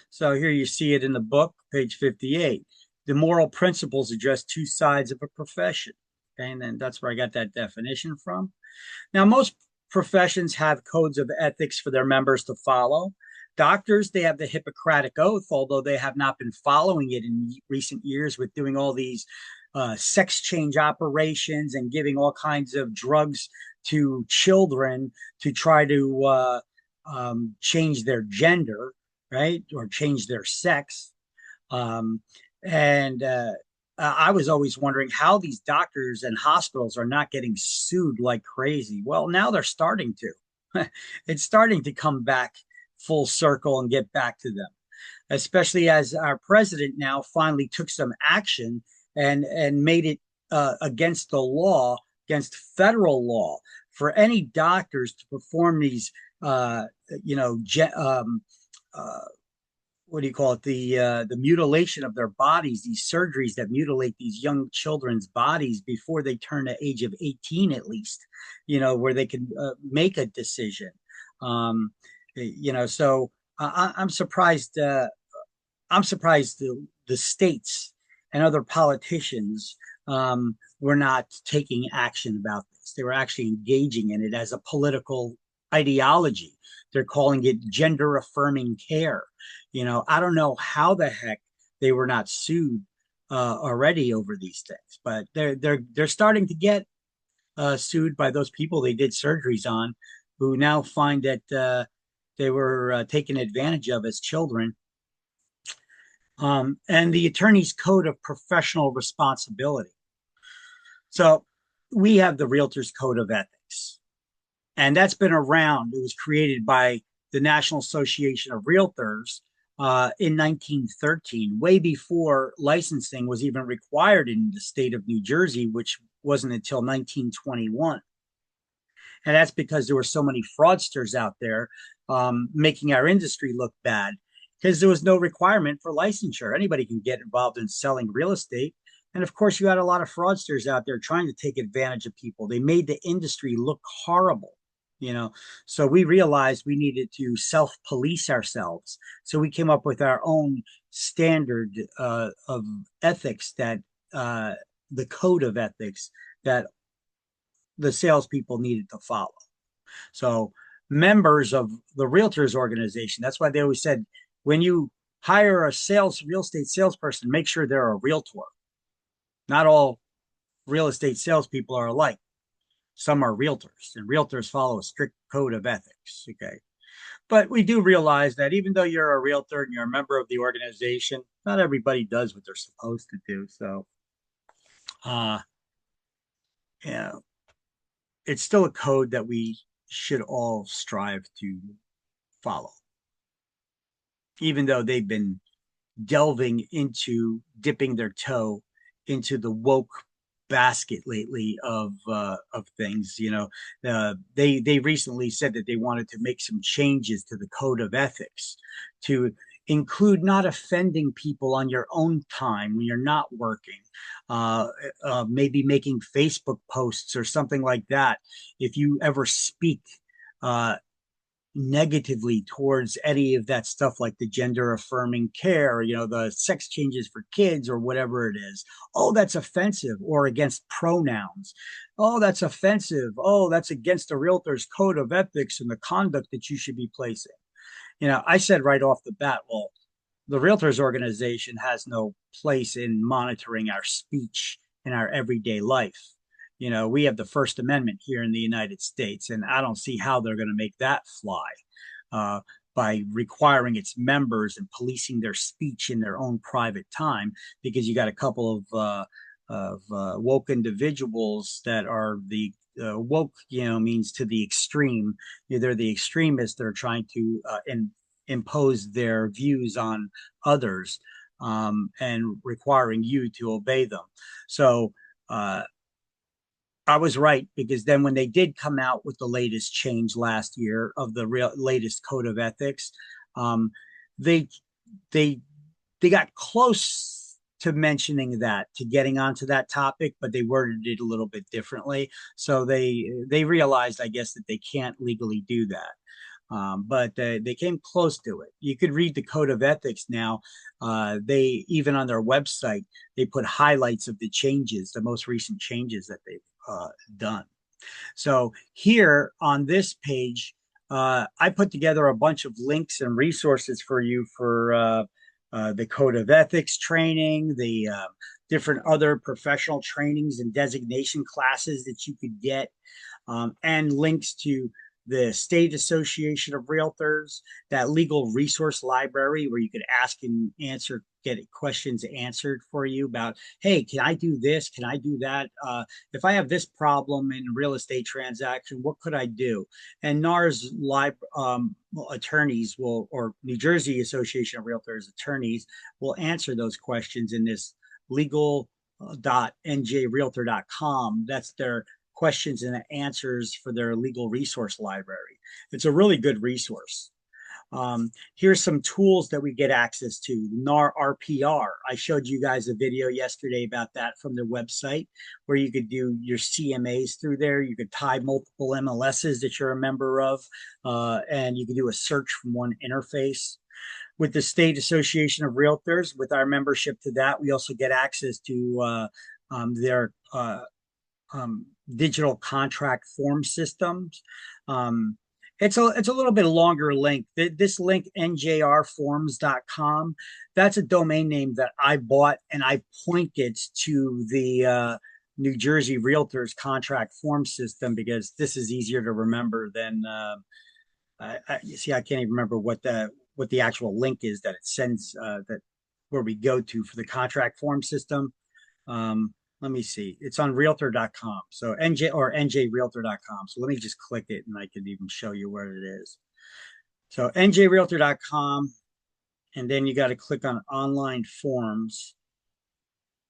So here you see it in the book, page 58. The moral principles address two sides of a profession. Okay, and then that's where I got that definition from. Now, most professions have codes of ethics for their members to follow. Doctors, they have the Hippocratic Oath, although they have not been following it in recent years with doing all these sex change operations and giving all kinds of drugs to children to try to change their gender, right? Or change their sex. I was always wondering how these doctors and hospitals are not getting sued like crazy. Well, now they're starting to. It's starting to come back full circle and get back to them, especially as our president now finally took some action and made it against the law, against federal law, for any doctors to perform these, what do you call it? The mutilation of their bodies, these surgeries that mutilate these young children's bodies before they turn the age of 18, at least, where they can make a decision. So I'm surprised. I'm surprised the states and other politicians were not taking action about this. They were actually engaging in it as a political ideology. They're calling it gender affirming care. I don't know how the heck they were not sued already over these things, but they're starting to get sued by those people they did surgeries on, who now find that they were taken advantage of as children. And the Attorney's Code of Professional Responsibility. So we have the Realtors Code of Ethics, and that's been around. It was created by the National Association of Realtors in 1913, way before licensing was even required in the state of New Jersey, which wasn't until 1921. And that's because there were so many fraudsters out there making our industry look bad, because there was no requirement for licensure. Anybody can get involved in selling real estate. And of course, you had a lot of fraudsters out there trying to take advantage of people. They made the industry look horrible. So we realized we needed to self-police ourselves. So we came up with our own standard of ethics, that the code of ethics that the salespeople needed to follow. So members of the Realtors organization, that's why they always said, when you hire a real estate salesperson, make sure they're a realtor. Not all real estate salespeople are alike. Some are realtors, and realtors follow a strict code of ethics. Okay. But we do realize that even though you're a realtor and you're a member of the organization, not everybody does what they're supposed to do. So, it's still a code that we should all strive to follow, even though they've been dipping their toe into the woke basket lately of things. They recently said that they wanted to make some changes to the code of ethics to include not offending people on your own time when you're not working, maybe making Facebook posts or something like that. If you ever speak negatively towards any of that stuff, like the gender affirming care, the sex changes for kids or whatever it is. Oh, that's offensive. Or against pronouns. Oh, that's offensive. Oh, that's against the realtor's code of ethics and the conduct that you should be placing. I said right off the bat, well, the Realtors organization has no place in monitoring our speech in our everyday life. We have the First Amendment here in the United States, and I don't see how they're going to make that fly by requiring its members and policing their speech in their own private time, because you got a couple of woke individuals that are the woke, means to the extreme. They're the extremists that are trying to impose their views on others, and requiring you to obey them. So I was right, because then when they did come out with the latest change last year of the latest code of ethics, um, they they they got close to mentioning that, to getting onto that topic, but they worded it a little bit differently. So they realized, I guess, that they can't legally do that. But they came close to it. You could read the code of ethics now. They even on their website, they put highlights of the changes, the most recent changes that they've done. So here on this page, I put together a bunch of links and resources for you for the code of ethics training, the different other professional trainings and designation classes that you could get, and links to the State Association of Realtors, that legal resource library where you could ask and answer, get questions answered for you about, hey, can I do this? Can I do that? If I have this problem in a real estate transaction, what could I do? And NAR's attorneys will, or New Jersey Association of Realtors attorneys will answer those questions in this legal.njrealtor.com. That's their questions and answers for their legal resource library. It's a really good resource. Here's some tools that we get access to. NAR RPR. I showed you guys a video yesterday about that from their website, where you could do your CMAs through there. You could tie multiple MLSs that you're a member of, and you could do a search from one interface. With the State Association of Realtors, with our membership to that, we also get access to their digital contract form systems. It's a little bit longer link. This link, njrforms.com, that's a domain name that I bought, and I pointed to the New Jersey Realtors contract form system because this is easier to remember than you see. I can't even remember what the actual link is that it sends, that where we go to for the contract form system. Let me see. It's on realtor.com. So njrealtor.com. So let me just click it and I can even show you where it is. So njrealtor.com, and then you got to click on online forms.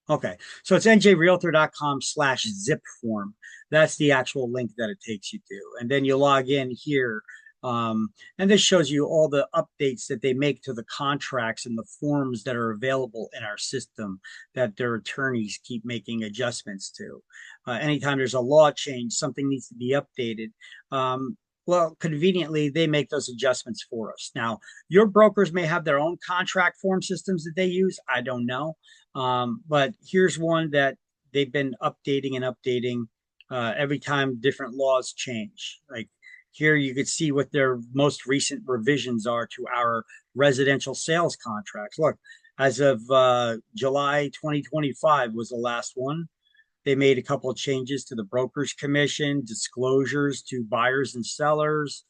Okay. So it's njrealtor.com/zip form. That's the actual link that it takes you to. And then you log in here. And this shows you all the updates that they make to the contracts and the forms that are available in our system that their attorneys keep making adjustments to. Anytime there's a law change, something needs to be updated. Well, conveniently, they make those adjustments for us. Now, your brokers may have their own contract form systems that they use. I don't know. But here's one that they've been updating and updating every time different laws change. Like, here you could see what their most recent revisions are to our residential sales contracts. Look, as of July 2025 was the last one. They made a couple of changes to the broker's commission, disclosures to buyers and sellers,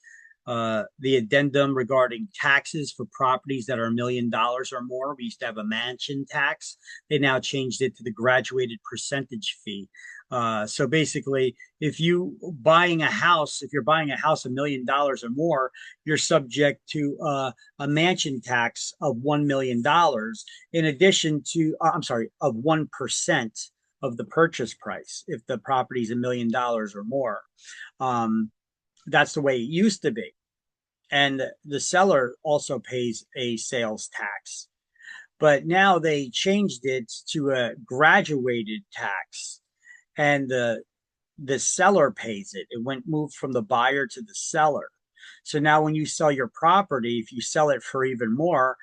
the addendum regarding taxes for properties that are $1 million or more. We used to have a mansion tax. They now changed it to the graduated percentage fee. So basically, if you're buying a house $1 million or more, you're subject to a mansion tax of $1 million in addition to, of 1% of the purchase price if the property is $1 million or more. That's the way it used to be. And the seller also pays a sales tax. But now they changed it to a graduated tax, and the seller pays it. It moved from the buyer to the seller. So now when you sell your property, if you sell it for even more,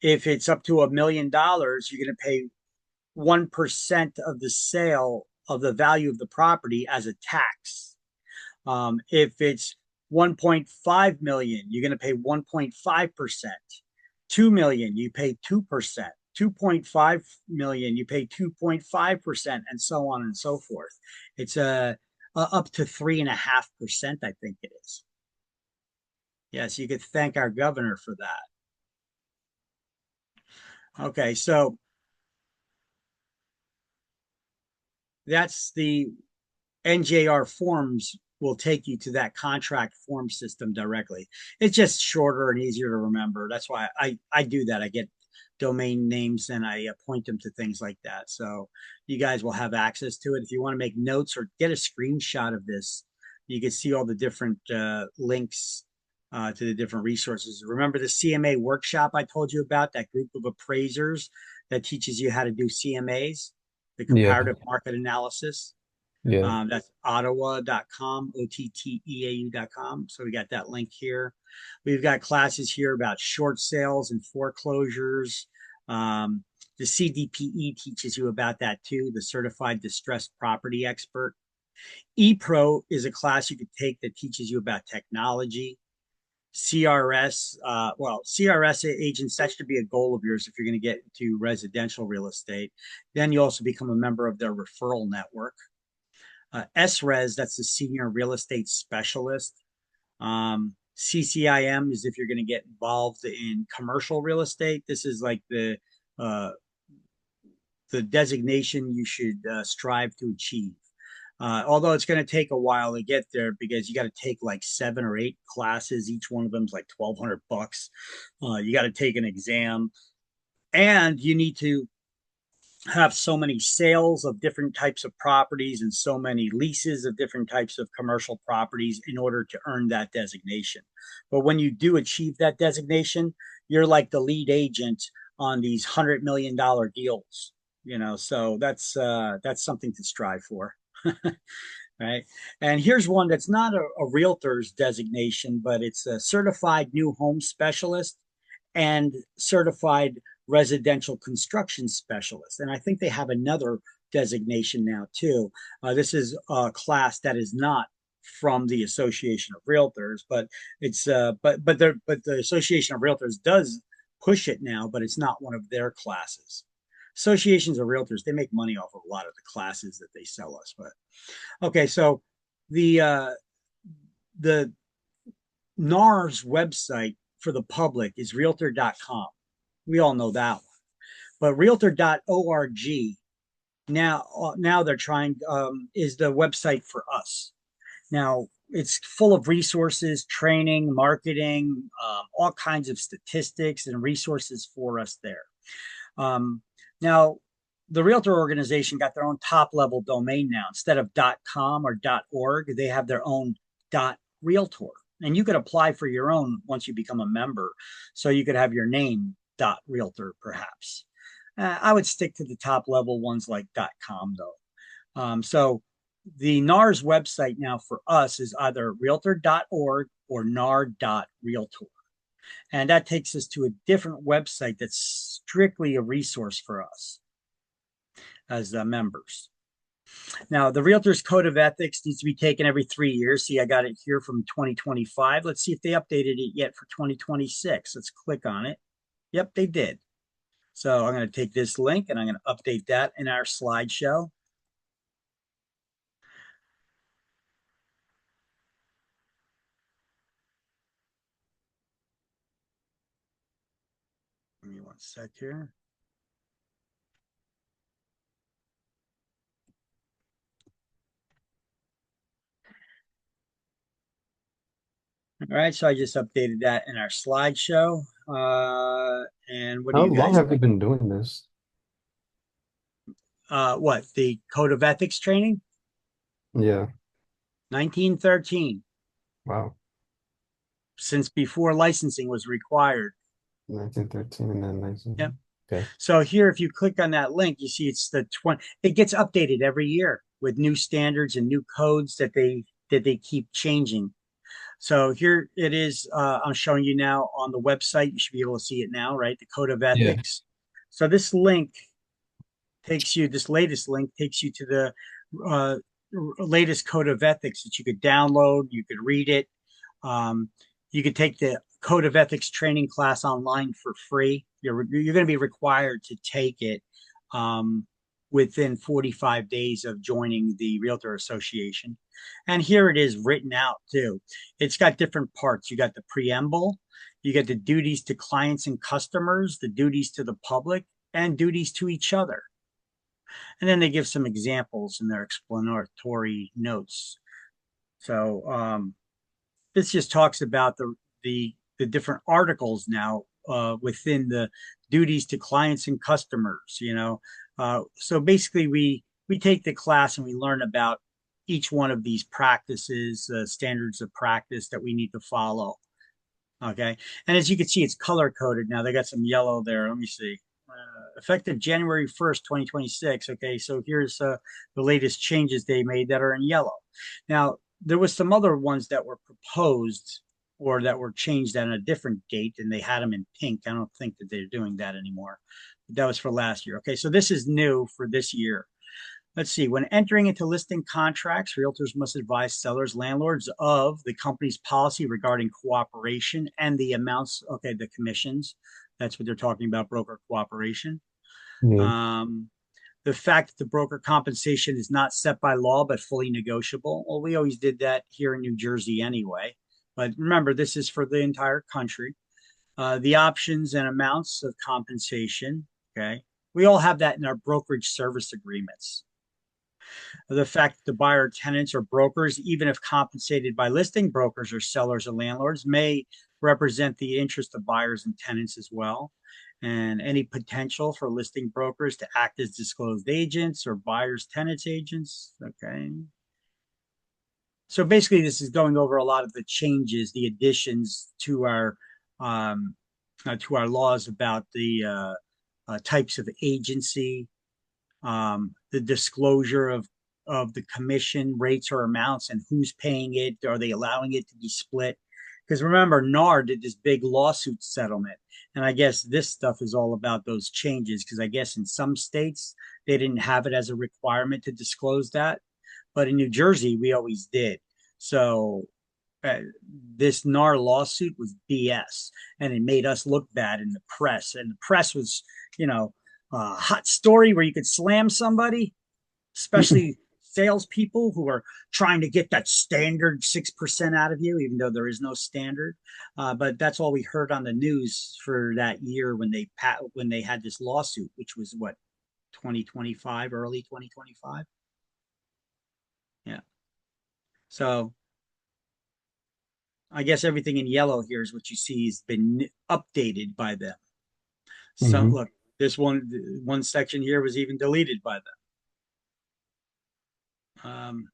if it's up to $1 million, you're going to pay 1% of the sale of the value of the property as a tax. If it's 1.5 million, you're going to pay 1.5%. 2 million, you pay 2%. 2.5 million, you pay 2.5%, and so on and so forth. It's up to 3.5%, I think it is. Yes, you could thank our governor for that. Okay, so that's the NJR forms will take you to that contract form system directly. It's just shorter and easier to remember. That's why I do that. I get domain names and I point them to things like that. So you guys will have access to it. If you want to make notes or get a screenshot of this, you can see all the different links to the different resources. Remember the CMA workshop I told you about, that group of appraisers that teaches you how to do CMAs, the Yeah, comparative market analysis. yeah. That's ottawa.com, OTTEAU.com. So we got that link here. We've got classes here about short sales and foreclosures. The CDPE teaches you about that too, the Certified Distressed Property Expert. ePro is a class you could take that teaches you about technology. CRS, CRS agents, that should be a goal of yours if you're going to get into residential real estate. Then you also become a member of their referral network. SRES, that's the Senior Real Estate Specialist. CCIM is if you're going to get involved in commercial real estate. This is like the designation you should strive to achieve. Although it's going to take a while to get there because you got to take like 7 or 8 classes. Each one of them is like $1,200. You got to take an exam, and you need to have so many sales of different types of properties and so many leases of different types of commercial properties in order to earn that designation. But when you do achieve that designation, you're like the lead agent on these $100 million deals, so that's something to strive for. Right. And here's one that's not a realtor's designation, but it's a certified new home specialist and certified residential construction specialist. And I think they have another designation now too. This is a class that is not from the Association of Realtors, but it's but the Association of Realtors does push it now, but it's not one of their classes. Associations of Realtors, they make money off of a lot of the classes that they sell us. But okay, so the NAR's website for the public is realtor.com. We all know that one. But realtor.org now they're trying is the website for us. Now it's full of resources, training, marketing, all kinds of statistics and resources for us there. Now the Realtor organization got their own top level domain now. Instead of .com or .org, they have their own .realtor. And you could apply for your own once you become a member. So you could have your name .realtor perhaps. I would stick to the top level ones like .com though. So the NAR's website now for us is either realtor.org or nar.realtor. And that takes us to a different website that's strictly a resource for us as members. Now, the Realtors Code of Ethics needs to be taken every 3 years. See, I got it here from 2025. Let's see if they updated it yet for 2026. Let's click on it. Yep, they did. So I'm going to take this link and I'm going to update that in our slideshow. Give me one sec here. All right, so I just updated that in our slideshow. And what do How you long guys have you think? been doing this? What, the Code of Ethics training? Yeah. 1913, Wow. since before licensing was required. 1913 and then 19. Yep. Okay. So here, if you click on that link, you see it's the 20. It gets updated every year with new standards and new codes that they keep changing. So here it is. I'm showing you now on the website. You should be able to see it now, right? The Code of Yeah. Ethics. So this link takes you. This latest link takes you to the latest Code of Ethics that you could download. You could read it. You could take the Code of Ethics training class online for free. You're going to be required to take it within 45 days of joining the Realtor Association. And here it is written out too. It's got different parts. You got the preamble, you get the duties to clients and customers, the duties to the public, and duties to each other. And then they give some examples in their explanatory notes. So this just talks about the different articles now within the duties to clients and customers. So basically we take the class and we learn about each one of these practices, standards of practice that we need to follow. Okay, and as you can see, it's color coded now. They got some yellow there. Let me see. Effective January 1st, 2026. Okay, so here's the latest changes they made that are in yellow. Now, there was some other ones that were proposed or that were changed on a different date, and they had them in pink. I don't think that they're doing that anymore. That was for last year. Okay, so this is new for this year. Let's see. When entering into listing contracts, realtors must advise sellers, landlords of the company's policy regarding cooperation and the amounts, okay, the commissions. That's what they're talking about, broker cooperation. Yeah. The fact that the broker compensation is not set by law but fully negotiable. Well, we always did that here in New Jersey anyway. But remember, this is for the entire country. The options and amounts of compensation, okay? We all have that in our brokerage service agreements. The fact that the buyer tenants or brokers, even if compensated by listing brokers or sellers or landlords, may represent the interest of buyers and tenants as well. And any potential for listing brokers to act as disclosed agents or buyers tenants agents. Okay. So basically, this is going over a lot of the changes, the additions to our laws about the types of agency, the disclosure of the commission rates or amounts and who's paying it. Are they allowing it to be split? Because remember, NAR did this big lawsuit settlement. And I guess this stuff is all about those changes because I guess in some states they didn't have it as a requirement to disclose that. But in New Jersey, we always did. So this NAR lawsuit was BS and it made us look bad in the press. And the press was, a hot story where you could slam somebody, especially salespeople who are trying to get that standard 6% out of you, even though there is no standard. But that's all we heard on the news for that year when they had this lawsuit, which was what, 2025, early 2025. Yeah. So I guess everything in yellow here is what you see has been updated by them. So Mhm. look, this one section here was even deleted by them.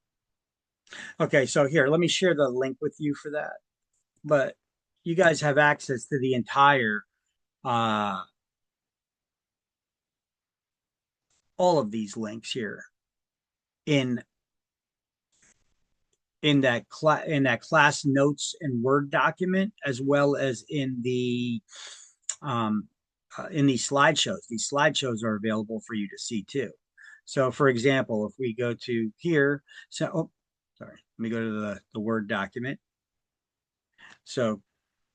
Okay, so here, let me share the link with you for that. But you guys have access to the entire, all of these links here in that class notes and Word document, as well as in these slideshows. These slideshows are available for you to see too. So, for example, if we go to here, let me go to the Word document. So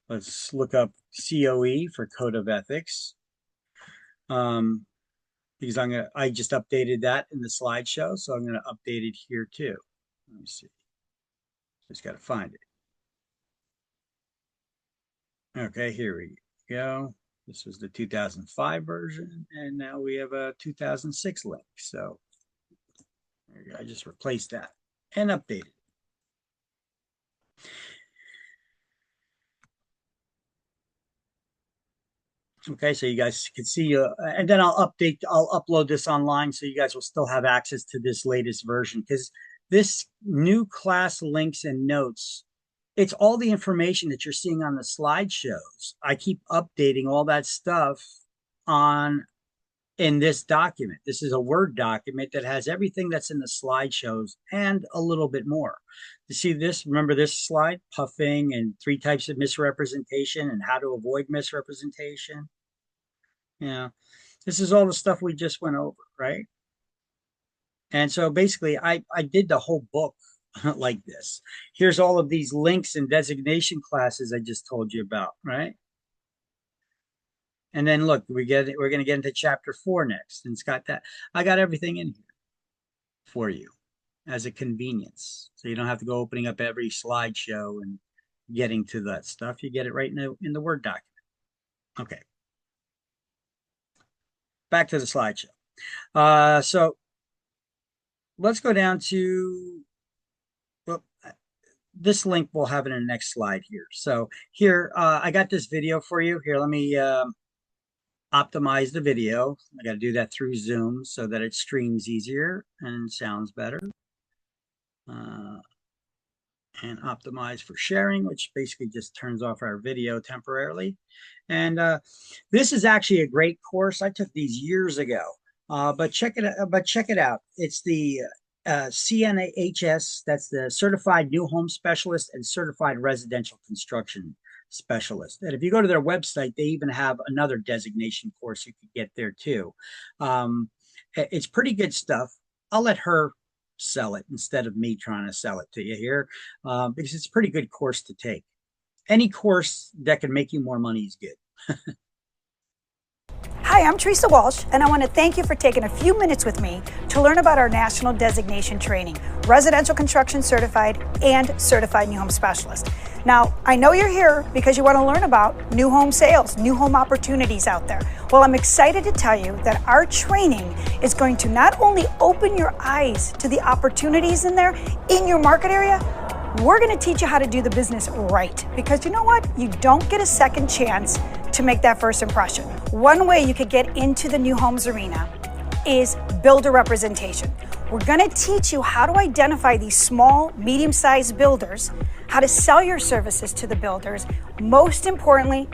let's look up COE for Code of Ethics. Because I just updated that in the slideshow, so I'm gonna update it here too. Let me see. Just got to find it. Okay, here we go. This was the 2005 version, and now we have a 2006 link. So there you go. I just replaced that and updated. Okay, so you guys can see, and then I'll upload this online so you guys will still have access to this latest version because this new class links and notes, it's all the information that you're seeing on the slideshows. I keep updating all that stuff in this document. This is a Word document that has everything that's in the slideshows and a little bit more. You see this? Remember this slide? Puffing and 3 types of misrepresentation and how to avoid misrepresentation. Yeah. This is all the stuff we just went over, right? And so basically I did the whole book like this. Here's all of these links and designation classes I just told you about, right? And then look, we're going to get into chapter 4 next. And it's got that. I got everything in here for you as a convenience. So you don't have to go opening up every slideshow and getting to that stuff. You get it right in the Word document. Okay. Back to the slideshow. So let's go down to, well, this link we'll have it in the next slide here. So here, I got this video for you. Here, let me optimize the video. I got to do that through Zoom so that it streams easier and sounds better. And optimize for sharing, which basically just turns off our video temporarily. And this is actually a great course. I took these years ago, but check it out. It's the CNHS, that's the Certified New Home Specialist and Certified Residential Construction Specialist. And if you go to their website, they even have another designation course you could get there too. It's pretty good stuff. I'll let her sell it instead of me trying to sell it to you here, because it's a pretty good course to take. Any course that can make you more money is good. Hi, I'm Teresa Walsh, and I want to thank you for taking a few minutes with me to learn about our national designation training, Residential Construction Certified and Certified New Home Specialist. Now, I know you're here because you want to learn about new home sales, new home opportunities out there. Well, I'm excited to tell you that our training is going to not only open your eyes to the opportunities in there in your market area, we're going to teach you how to do the business right. Because you know what? You don't get a second chance to make that first impression. One way you could get into the new homes arena is builder representation. We're going to teach you how to identify these small, medium-sized builders, how to sell your services to the builders, most importantly,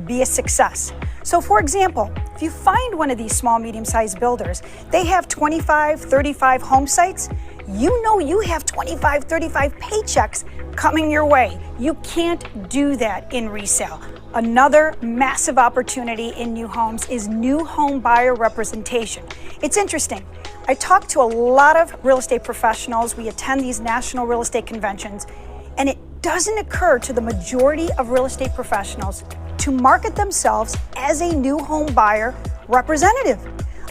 be a success. So for example, if you find one of these small, medium-sized builders, they have 25, 35 home sites, you know you have 25, 35 paychecks coming your way. You can't do that in resale. Another massive opportunity in new homes is new home buyer representation. It's interesting. I talk to a lot of real estate professionals. We attend these national real estate conventions, and it doesn't occur to the majority of real estate professionals to market themselves as a new home buyer representative.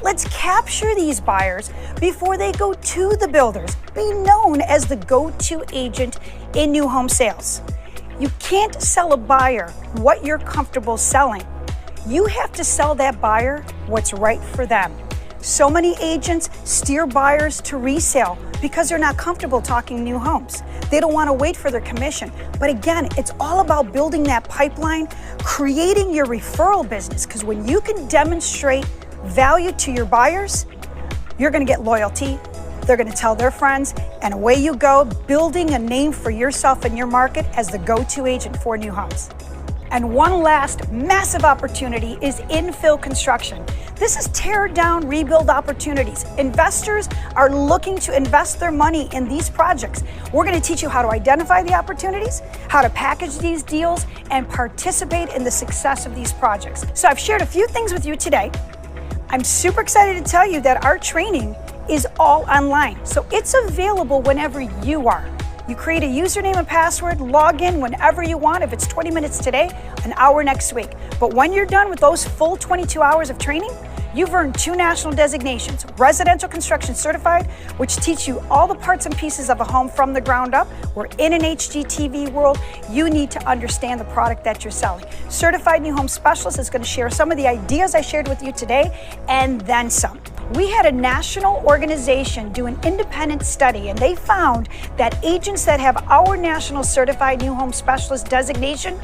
Let's capture these buyers before they go to the builders. Be known as the go-to agent in new home sales. You can't sell a buyer what you're comfortable selling. You have to sell that buyer what's right for them. So many agents steer buyers to resale because they're not comfortable talking new homes. They don't want to wait for their commission. But again, it's all about building that pipeline, creating your referral business, because when you can demonstrate value to your buyers, you're going to get loyalty. They're going to tell their friends, and away you go, building a name for yourself and your market as the go-to agent for new homes. And one last massive opportunity is infill construction. This is tear down, rebuild opportunities. Investors are looking to invest their money in these projects. We're going to teach you how to identify the opportunities, how to package these deals, and participate in the success of these projects. So I've shared a few things with you today. I'm super excited to tell you that our training is all online. So it's available whenever you are. You create a username and password, log in whenever you want. If it's 20 minutes today, an hour next week. But when you're done with those full 22 hours of training, you've earned 2 national designations, Residential Construction Certified, which teach you all the parts and pieces of a home from the ground up. We're in an HGTV world. You need to understand the product that you're selling. Certified New Home Specialist is going to share some of the ideas I shared with you today and then some. We had a national organization do an independent study, and they found that agents that have our National Certified New Home Specialist designation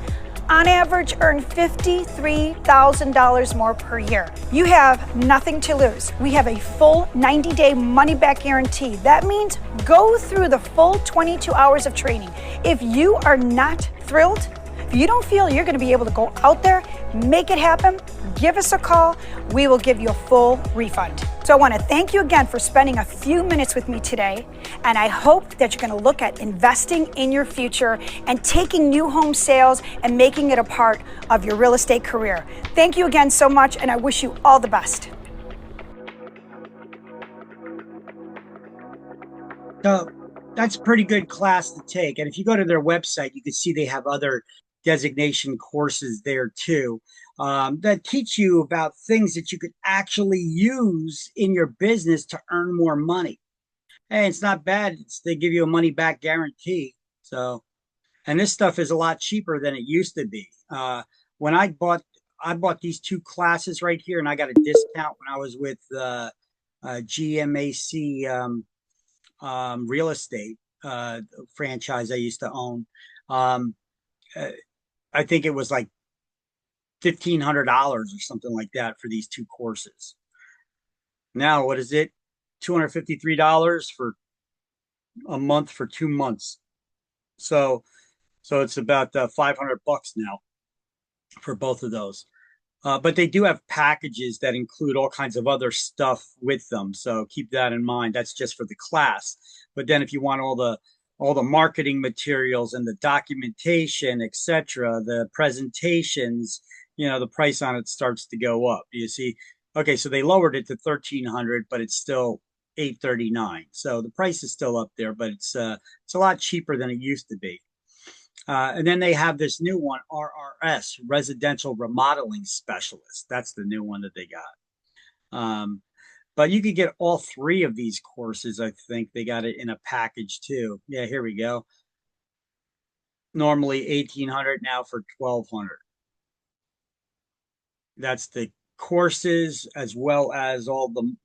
on average earn $53,000 more per year. You have nothing to lose. We have a full 90-day money-back guarantee. That means go through the full 22 hours of training. If you are not thrilled, if you don't feel you're going to be able to go out there, make it happen, give us a call. We will give you a full refund. So I want to thank you again for spending a few minutes with me today. And I hope that you're going to look at investing in your future and taking new home sales and making it a part of your real estate career. Thank you again so much, and I wish you all the best. So that's a pretty good class to take. And if you go to their website, you can see they have other designation courses there too, that teach you about things that you could actually use in your business to earn more money. Hey, it's not bad. They give you a money back guarantee. So, and this stuff is a lot cheaper than it used to be. When I bought these 2 classes right here, and I got a discount when I was with GMAC real estate franchise I used to own. Um, I think it was like $1,500 or something like that for these 2 courses. Now, what is it? $253 for a month for 2 months. So it's about $500 now for both of those. But they do have packages that include all kinds of other stuff with them. So keep that in mind. That's just for the class. But then if you want all the marketing materials and the documentation, etc., the presentations, the price on it starts to go up. You see, okay, so they lowered it to $1,300, but it's still $839. So the price is still up there, but it's a lot cheaper than it used to be. And then they have this new one, RRS, Residential Remodeling Specialist. That's the new one that they got. But you could get all 3 of these courses. I think they got it in a package too. Yeah, here we go. Normally $1,800, now for $1,200. That's the courses as well as all the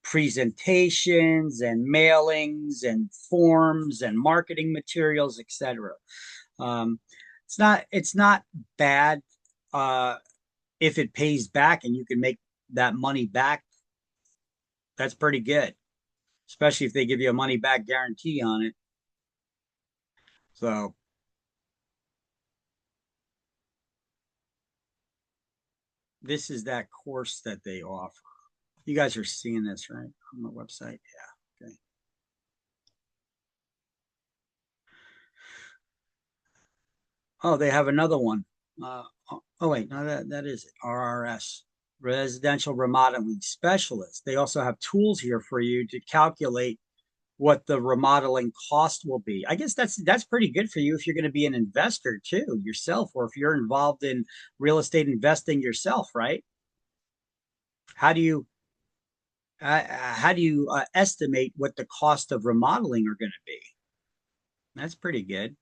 presentations and mailings and forms and marketing materials, etc. It's not bad if it pays back and you can make that money back. That's pretty good, especially if they give you a money back guarantee on it. So this is that course that they offer. You guys are seeing this, right? On the website? Yeah. Okay. Oh, they have another one. Oh, wait. No, that is it. RRS, Residential Remodeling Specialist. They also have tools here for you to calculate what the remodeling cost will be. I guess that's pretty good for you if you're going to be an investor too yourself, or if you're involved in real estate investing yourself, right? How do you estimate what the cost of remodeling are going to be? That's pretty good.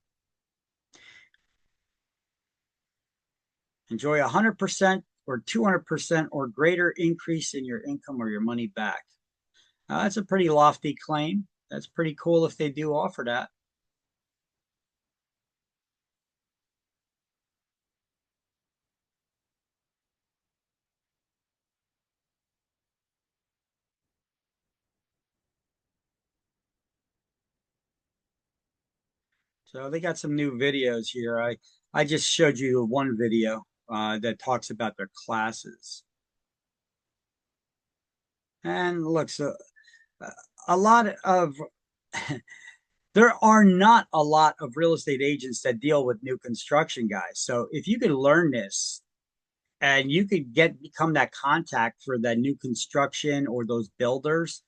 Enjoy 100% or 200% or greater increase in your income or your money back. That's a pretty lofty claim. That's pretty cool if they do offer that. So they got some new videos here. I just showed you one video that talks about their classes. And look, so a lot of there are not a lot of real estate agents that deal with new construction guys. So if you could learn this and you could become that contact for that new construction or those builders,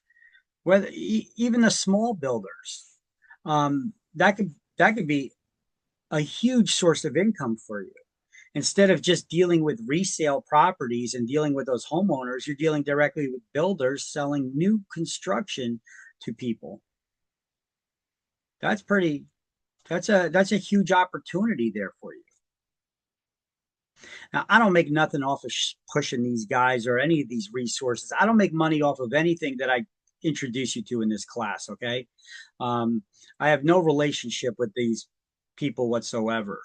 whether even the small builders, that could be a huge source of income for you. Instead of just dealing with resale properties and dealing with those homeowners, you're dealing directly with builders selling new construction to people. That's a huge opportunity there for you. Now, I don't make nothing off of pushing these guys or any of these resources. I don't make money off of anything that I introduce you to in this class, okay? I have no relationship with these people whatsoever.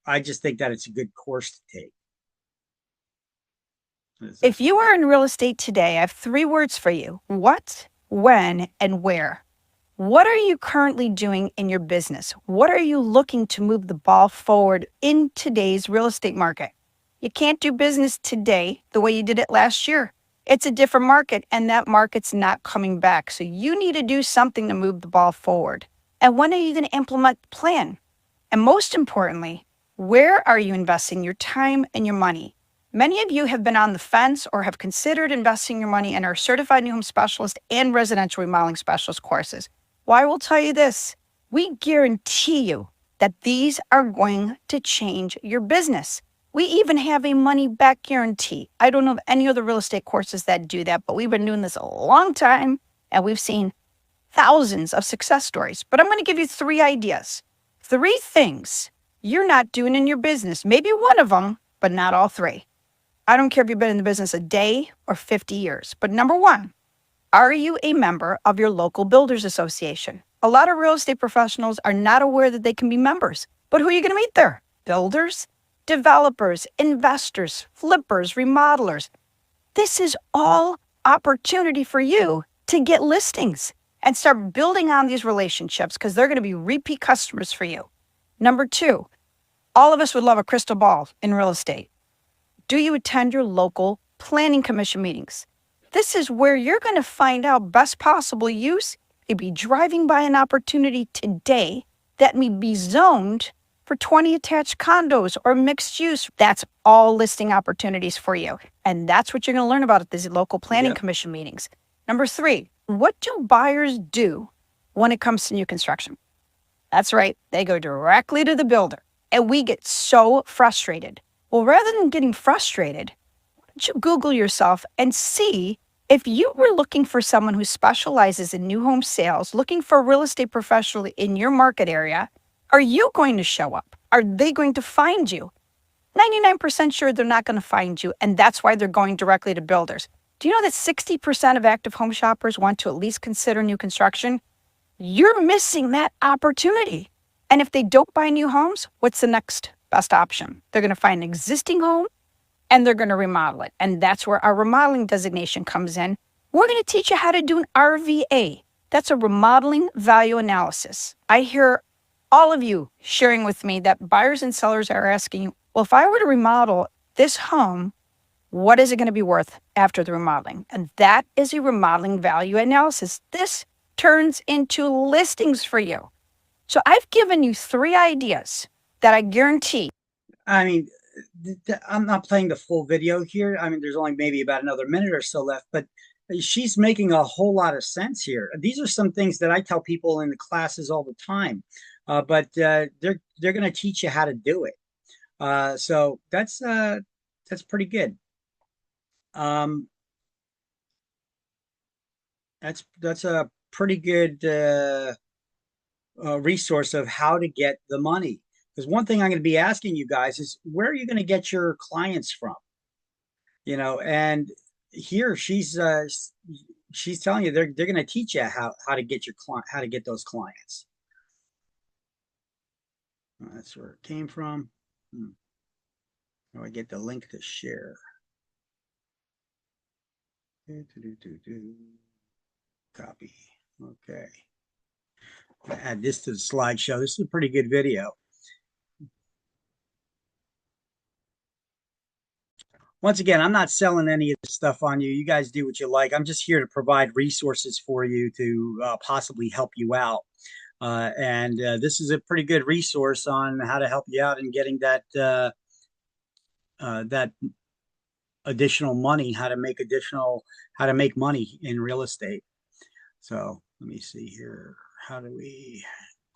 I just think that it's a good course to take. If you are in real estate today, I have 3 words for you: what, when, and where. What are you currently doing in your business? What are you looking to move the ball forward in today's real estate market? You can't do business today the way you did it last year. It's a different market, and that market's not coming back. So you need to do something to move the ball forward. And when are you going to implement the plan? And most importantly, where are you investing your time and your money? Many of you have been on the fence or have considered investing your money in our Certified New Home Specialist and Residential Remodeling Specialist courses. Well, I will tell you this: we guarantee you that these are going to change your business. We even have a money back guarantee. I don't know of any other real estate courses that do that, but we've been doing this a long time and we've seen thousands of success stories. But I'm going to give you 3 ideas, 3 things you're not doing in your business. Maybe one of them, but not all 3. I don't care if you've been in the business a day or 50 years. But number one, are you a member of your local builders association? A lot of real estate professionals are not aware that they can be members. But who are you going to meet there? Builders, developers, investors, flippers, remodelers. This is all opportunity for you to get listings and start building on these relationships because they're going to be repeat customers for you. Number two, all of us would love a crystal ball in real estate. Do you attend your local planning commission meetings? This is where you're going to find out best possible use. You'd be driving by an opportunity today that may be zoned for 20 attached condos or mixed use. That's all listing opportunities for you. And that's what you're going to learn about at these local planning Yep. commission meetings. Number three, what do buyers do when it comes to new construction? That's right. They go directly to the builder. And we get so frustrated. Well, rather than getting frustrated, why don't you Google yourself and see if you were looking for someone who specializes in new home sales, looking for a real estate professional in your market area, are you going to show up? Are they going to find you? 99% sure they're not going to find you, and that's why they're going directly to builders. Do you know that 60% of active home shoppers want to at least consider new construction? You're missing that opportunity. And if they don't buy new homes, what's the next best option? They're going to find an existing home and they're going to remodel it. And that's where our remodeling designation comes in. We're going to teach you how to do an RVA. That's a remodeling value analysis. I hear all of you sharing with me that buyers and sellers are asking you, well, if I were to remodel this home, what is it going to be worth after the remodeling? And that is a remodeling value analysis. This turns into listings for you. So I've given you 3 ideas that I guarantee. I mean, I'm not playing the full video here. I mean, there's only maybe about another minute or so left, but she's making a whole lot of sense here. These are some things that I tell people in the classes all the time, but they're going to teach you how to do it. So that's pretty good. That's a pretty good resource of how to get the money. Because one thing I'm going to be asking you guys is, where are you going to get your clients from? You know, and here she's telling you they're going to teach you how to get your how to get those clients. That's where it came from. How do I get the link to share? Copy. Okay. Add this to the slideshow. This is a pretty good video. Once again, I'm not selling any of this stuff on you. You guys do what you like. I'm just here to provide resources for you to possibly help you out. And this is a pretty good resource on how to help you out in getting that that additional money, how to make money in real estate. So let me see here. How do we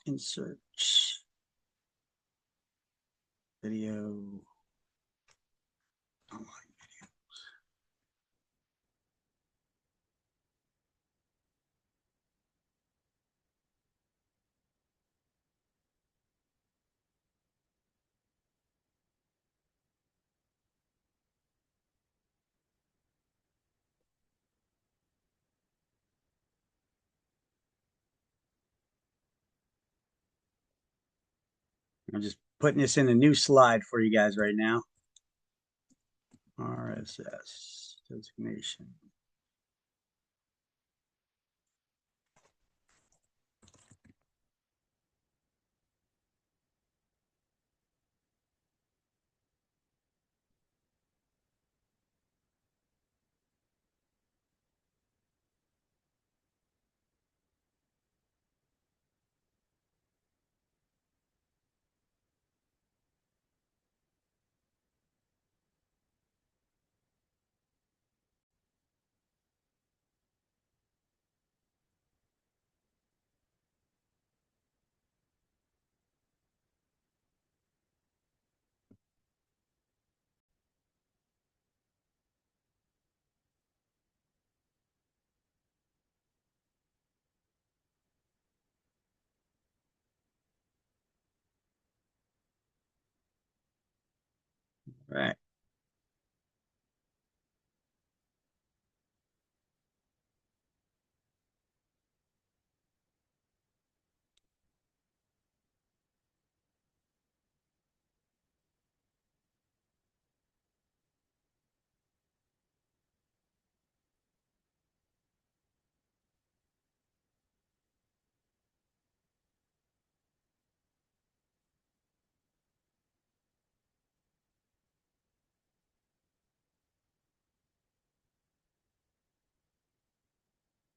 insert video? Online videos. I'm just putting this in a new slide for you guys right now. RSS designation. Right.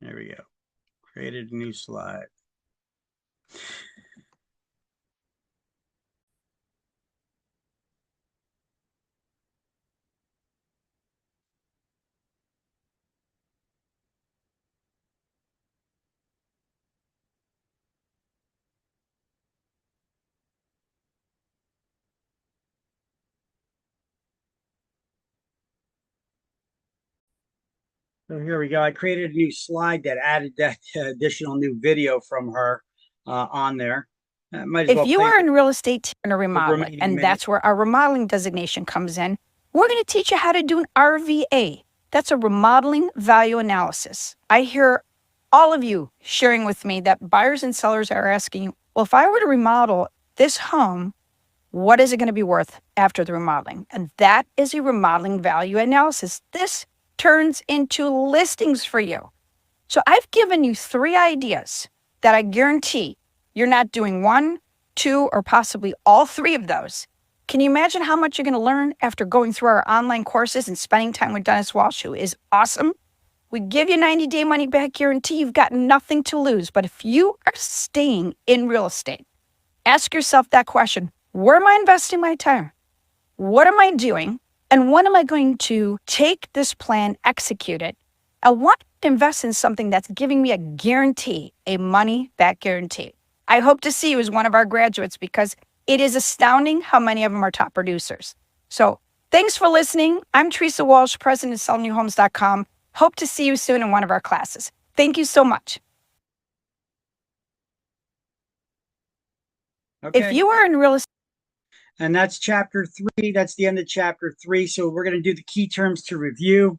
There we go. Created a new slide. So here we go. I created a new slide that added that additional new video from her on there. Might as well If you play are in real estate and a remodeler, remaining and minute. that's where our remodeling designation comes in, we're going to teach you how to do an RVA. That's a remodeling value analysis. I hear all of you sharing with me that buyers and sellers are asking, well, if I were to remodel this home, what is it going to be worth after the remodeling? And that is a remodeling value analysis. This turns into listings for you. So I've given you 3 ideas that I guarantee you're not doing 1, 2, or possibly all 3 of those. Can you imagine how much you're going to learn after going through our online courses and spending time with Dennis Walsh, who is awesome? We give you 90-day money-back guarantee. You've got nothing to lose. But if you are staying in real estate, ask yourself that question. Where am I investing my time? What am I doing? And when am I going to take this plan, execute it? I want to invest in something that's giving me a guarantee, a money-back guarantee. I hope to see you as one of our graduates because it is astounding how many of them are top producers. So thanks for listening. I'm Teresa Walsh, president of sellnewhomes.com. Hope to see you soon in one of our classes. Thank you so much. Okay. If you are in real estate, And that's chapter 3. That's the end of chapter 3. So we're going to do the key terms to review.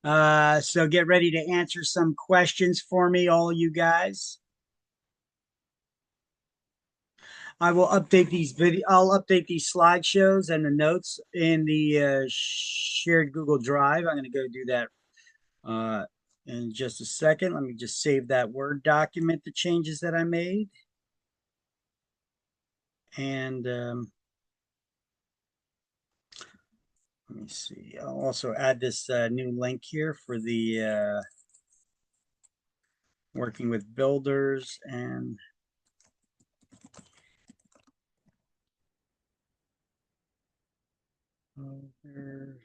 So get ready to answer some questions for me, all you guys. I will update these I'll update these slideshows and the notes in the shared Google Drive. I'm going to go do that in just a second. Let me just save that Word document, the changes that I made. And let me see. I'll also add this new link here for the working with builders and builders.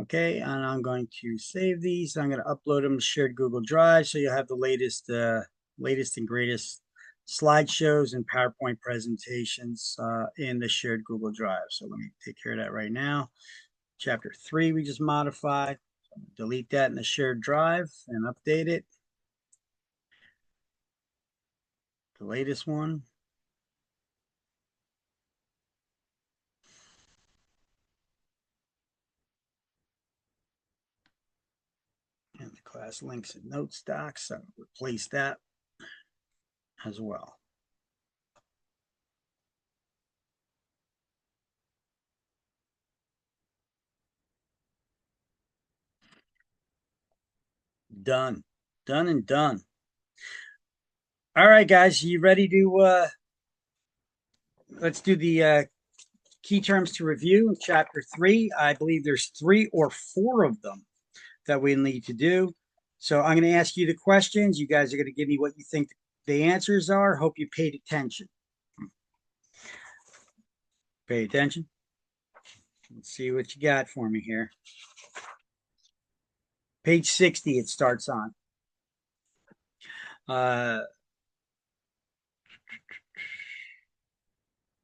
Okay, and I'm going to save these. I'm going to upload them to shared Google Drive, so you'll have the latest and greatest slideshows and PowerPoint presentations in the shared Google Drive. So let me take care of that right now. Chapter 3 we just modified. Delete that in the shared drive and update it. The latest one. And the class links and notes docs. So replace that as well. Done. Done and done. All right, guys, you ready to let's do the key terms to review in chapter 3. I believe there's 3 or 4 of them that we need to do. So I'm going to ask you the questions. You guys are going to give me what you think the answers are. Hope you paid attention. Pay attention. Let's see what you got for me here. Page 60 it starts on. Let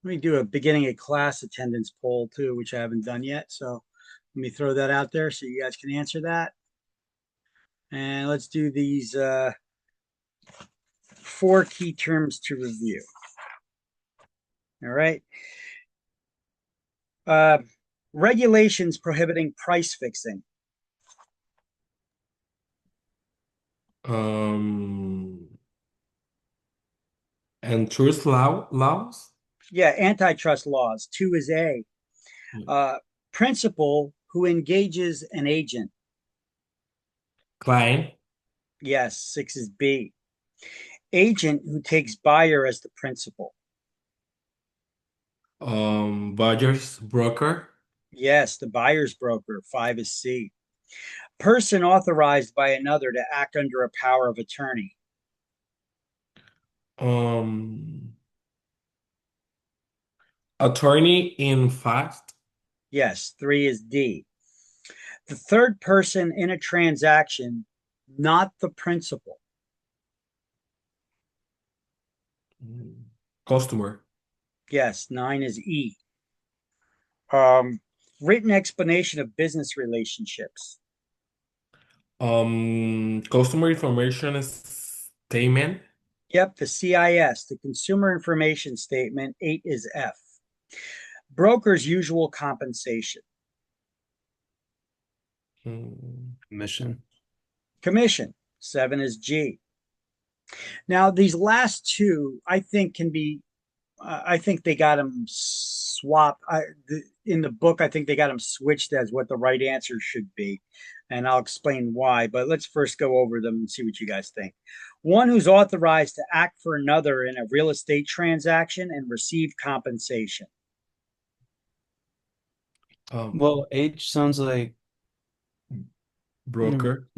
me do a beginning of class attendance poll too, which I haven't done yet. So let me throw that out there so you guys can answer that. And let's do these 4 key terms to review. All right. Regulations prohibiting price fixing. Antitrust laws? Yeah, antitrust laws. 2 is A. Principal who engages an agent. Client. Yes, 6 is B. Agent who takes buyer as the principal. Buyer's broker. Yes, the buyer's broker. 5 is C. Person authorized by another to act under a power of attorney. Um, Attorney in fact. Yes, 3 is D. The third person in a transaction, not the principal. Customer. Yes, 9 is E. Um, Written explanation of business relationships. Customer information statement. Yep, the CIS, the Consumer Information Statement. 8 is F. Broker's usual compensation. Mission. Commission. 7 is G. Now, these last two, I think, can be, I think they got them swapped. In the book, I think they got them switched as what the right answer should be. And I'll explain why. But let's first go over them and see what you guys think. One who's authorized to act for another in a real estate transaction and receive compensation. Well, H sounds like Broker.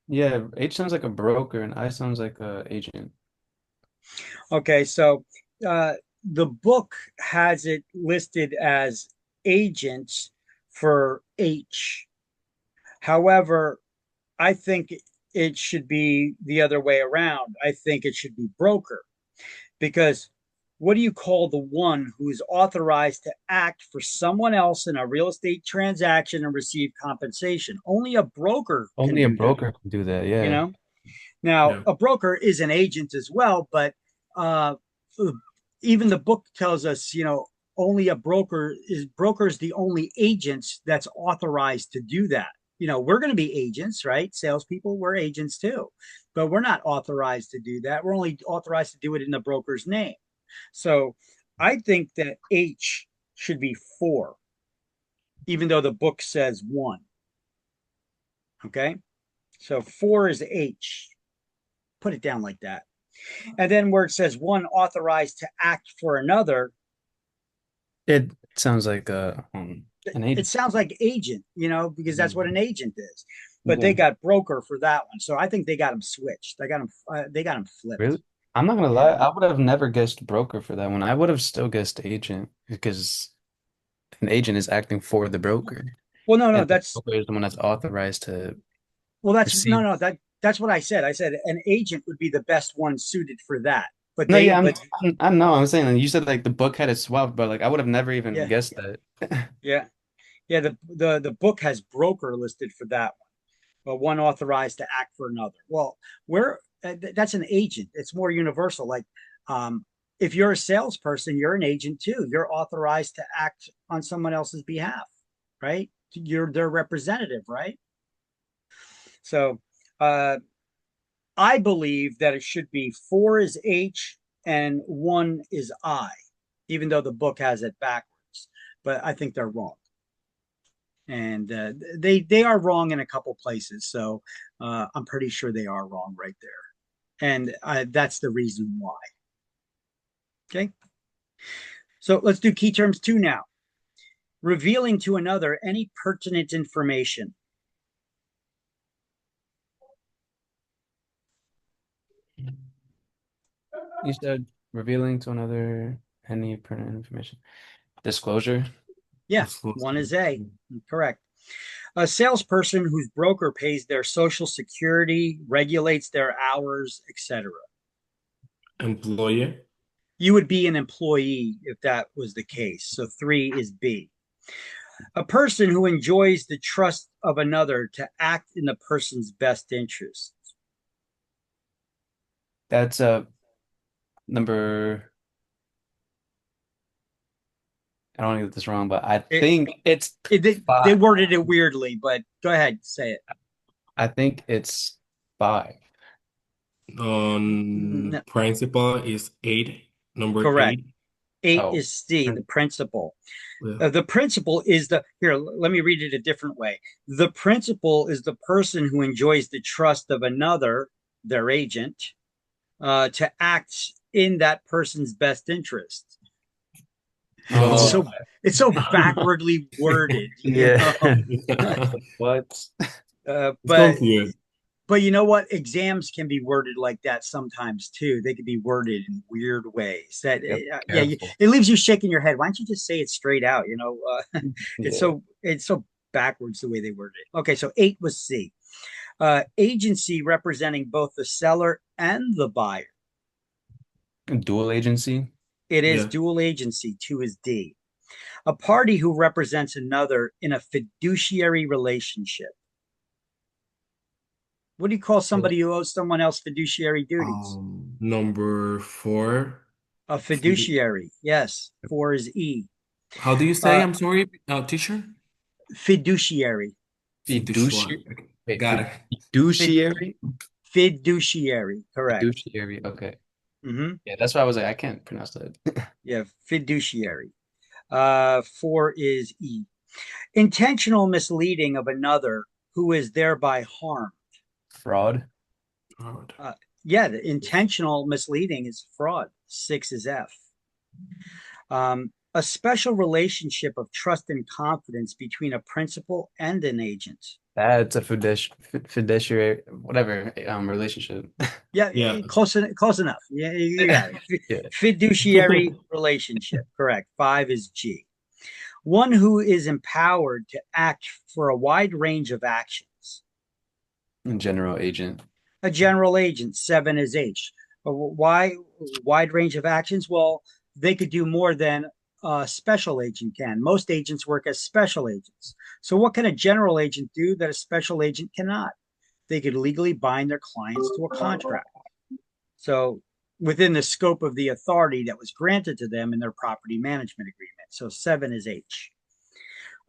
yeah, H sounds like a broker and I sounds like a agent. Okay, so the book has it listed as agents for H. However, I think it should be the other way around. I think it should be broker because what do you call the one who is authorized to act for someone else in a real estate transaction and receive compensation? Only a broker can Only a do that, broker can do that, you yeah. know? Now, Yeah. a broker is an agent as well, but uh, even the book tells us, only a broker is the only agents that's authorized to do that. We're going to be agents, right? Salespeople, we're agents too, but we're not authorized to do that. We're only authorized to do it in the broker's name. So I think that H should be 4, even though the book says 1. Okay. So 4 is H. Put it down like that. And then where it says one authorized to act for another, It sounds like an it agent. sounds like agent, because that's what an agent is. But Yeah. they got broker for that one. So I think they got them switched. They got them flipped. Really? I'm not gonna lie, I would have never guessed broker for that one. I would have still guessed agent because an agent is acting for the broker. Well, no, And the that's broker is the one that's authorized to no, receive. no, that's what I said. I said an agent would be the best one suited for that. But No, yeah, I know. I'm saying you said like the book had it swapped, but like I would have never even Yeah. guessed that. yeah, yeah. The book has broker listed for that one, but one authorized to act for another. Well, that's an agent. It's more universal. Like, if you're a salesperson, you're an agent too. You're authorized to act on someone else's behalf, right? You're their representative, right? So, I believe that it should be 4 is H and 1 is I, even though the book has it backwards. But I think they're wrong. And they are wrong in a couple places. So I'm pretty sure they are wrong right there. And that's the reason why. Okay. So let's do key terms 2 now. Revealing to another any pertinent information. You said revealing to another any pertinent information. Disclosure. Yeah, 1 is A. Correct. A salesperson whose broker pays their social security, regulates their hours, etc. Employee. You would be an employee if that was the case. So 3 is B. A person who enjoys the trust of another to act in the person's best interest. That's number. I don't want to get this wrong, but I think it's They 5. worded it weirdly, but go ahead, say it. I think it's 5. Principal is 8. Number Correct. 8. Eight Oh, is C, the principal. Yeah. The principal is let me read it a different way. The principal is the person who enjoys the trust of another, their agent, to act in that person's best interest. It's Oh. so it's so backwardly worded, yeah. It's What? but confused. you know what? Exams can be worded like that sometimes too. They can be worded in weird ways. That Yep, yeah, careful. it leaves you shaking your head. Why don't you just say it straight out? It's Yeah. so backwards the way they worded it. Okay, so 8 was C. Agency representing both the seller and the buyer. Dual agency. It is Yeah. dual agency. 2 is D. A party who represents another in a fiduciary relationship. What do you call somebody who owes someone else fiduciary duties? Number 4. A fiduciary. Yes. 4 is E. How do you say? Uh, I'm sorry, teacher? Fiduciary. Fiduciary. Okay. Wait, Got it. fiduciary? Fiduciary. Correct. Fiduciary. Okay. Hmm. Yeah, that's why I was like, I can't pronounce that. Yeah. Fiduciary. 4 is E. Intentional misleading of another who is thereby harmed. Fraud. Fraud. Yeah, the intentional misleading is fraud. 6 is F. A special relationship of trust and confidence between a principal and an agent. That's a fiduciary, whatever, relationship. Yeah, Yeah. close enough. Yeah, you got it. Yeah. Fiduciary relationship. Correct. 5 is G. One who is empowered to act for a wide range of actions. General agent. A general agent. 7 is H. Why wide range of actions? Well, they could do more than a special agent can. Most agents work as special agents. So what can a general agent do that a special agent cannot? They could legally bind their clients to a contract. So within the scope of the authority that was granted to them in their property management agreement. So 7 is H.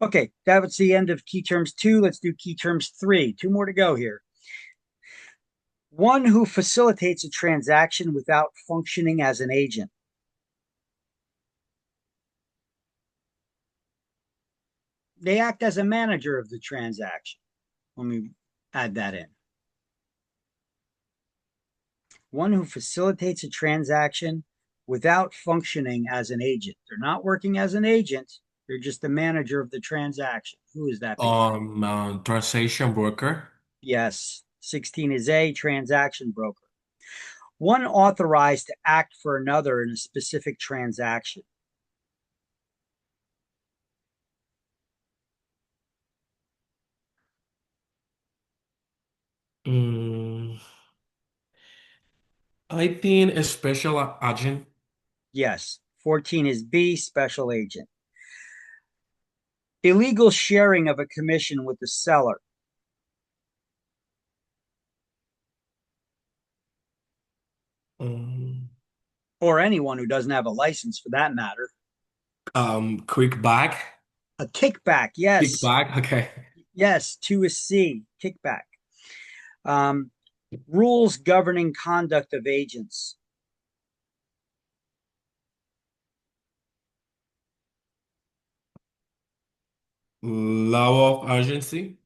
Okay, that was the end of key terms 2. Let's do key terms 3. 2 more to go here. One who facilitates a transaction without functioning as an agent. They act as a manager of the transaction. Let me add that in. One who facilitates a transaction without functioning as an agent. They're not working as an agent. They're just the manager of the transaction. Who is that? Transaction broker. Yes. 16 is A, transaction broker. One authorized to act for another in a specific transaction. I think a special agent. Yes. 14 is B, special agent. Illegal sharing of a commission with the seller. Or anyone who doesn't have a license for that matter. Kickback. A kickback, yes. Kickback, okay. Yes, 2 is C, kickback. Rules governing conduct of agents. Law of agency.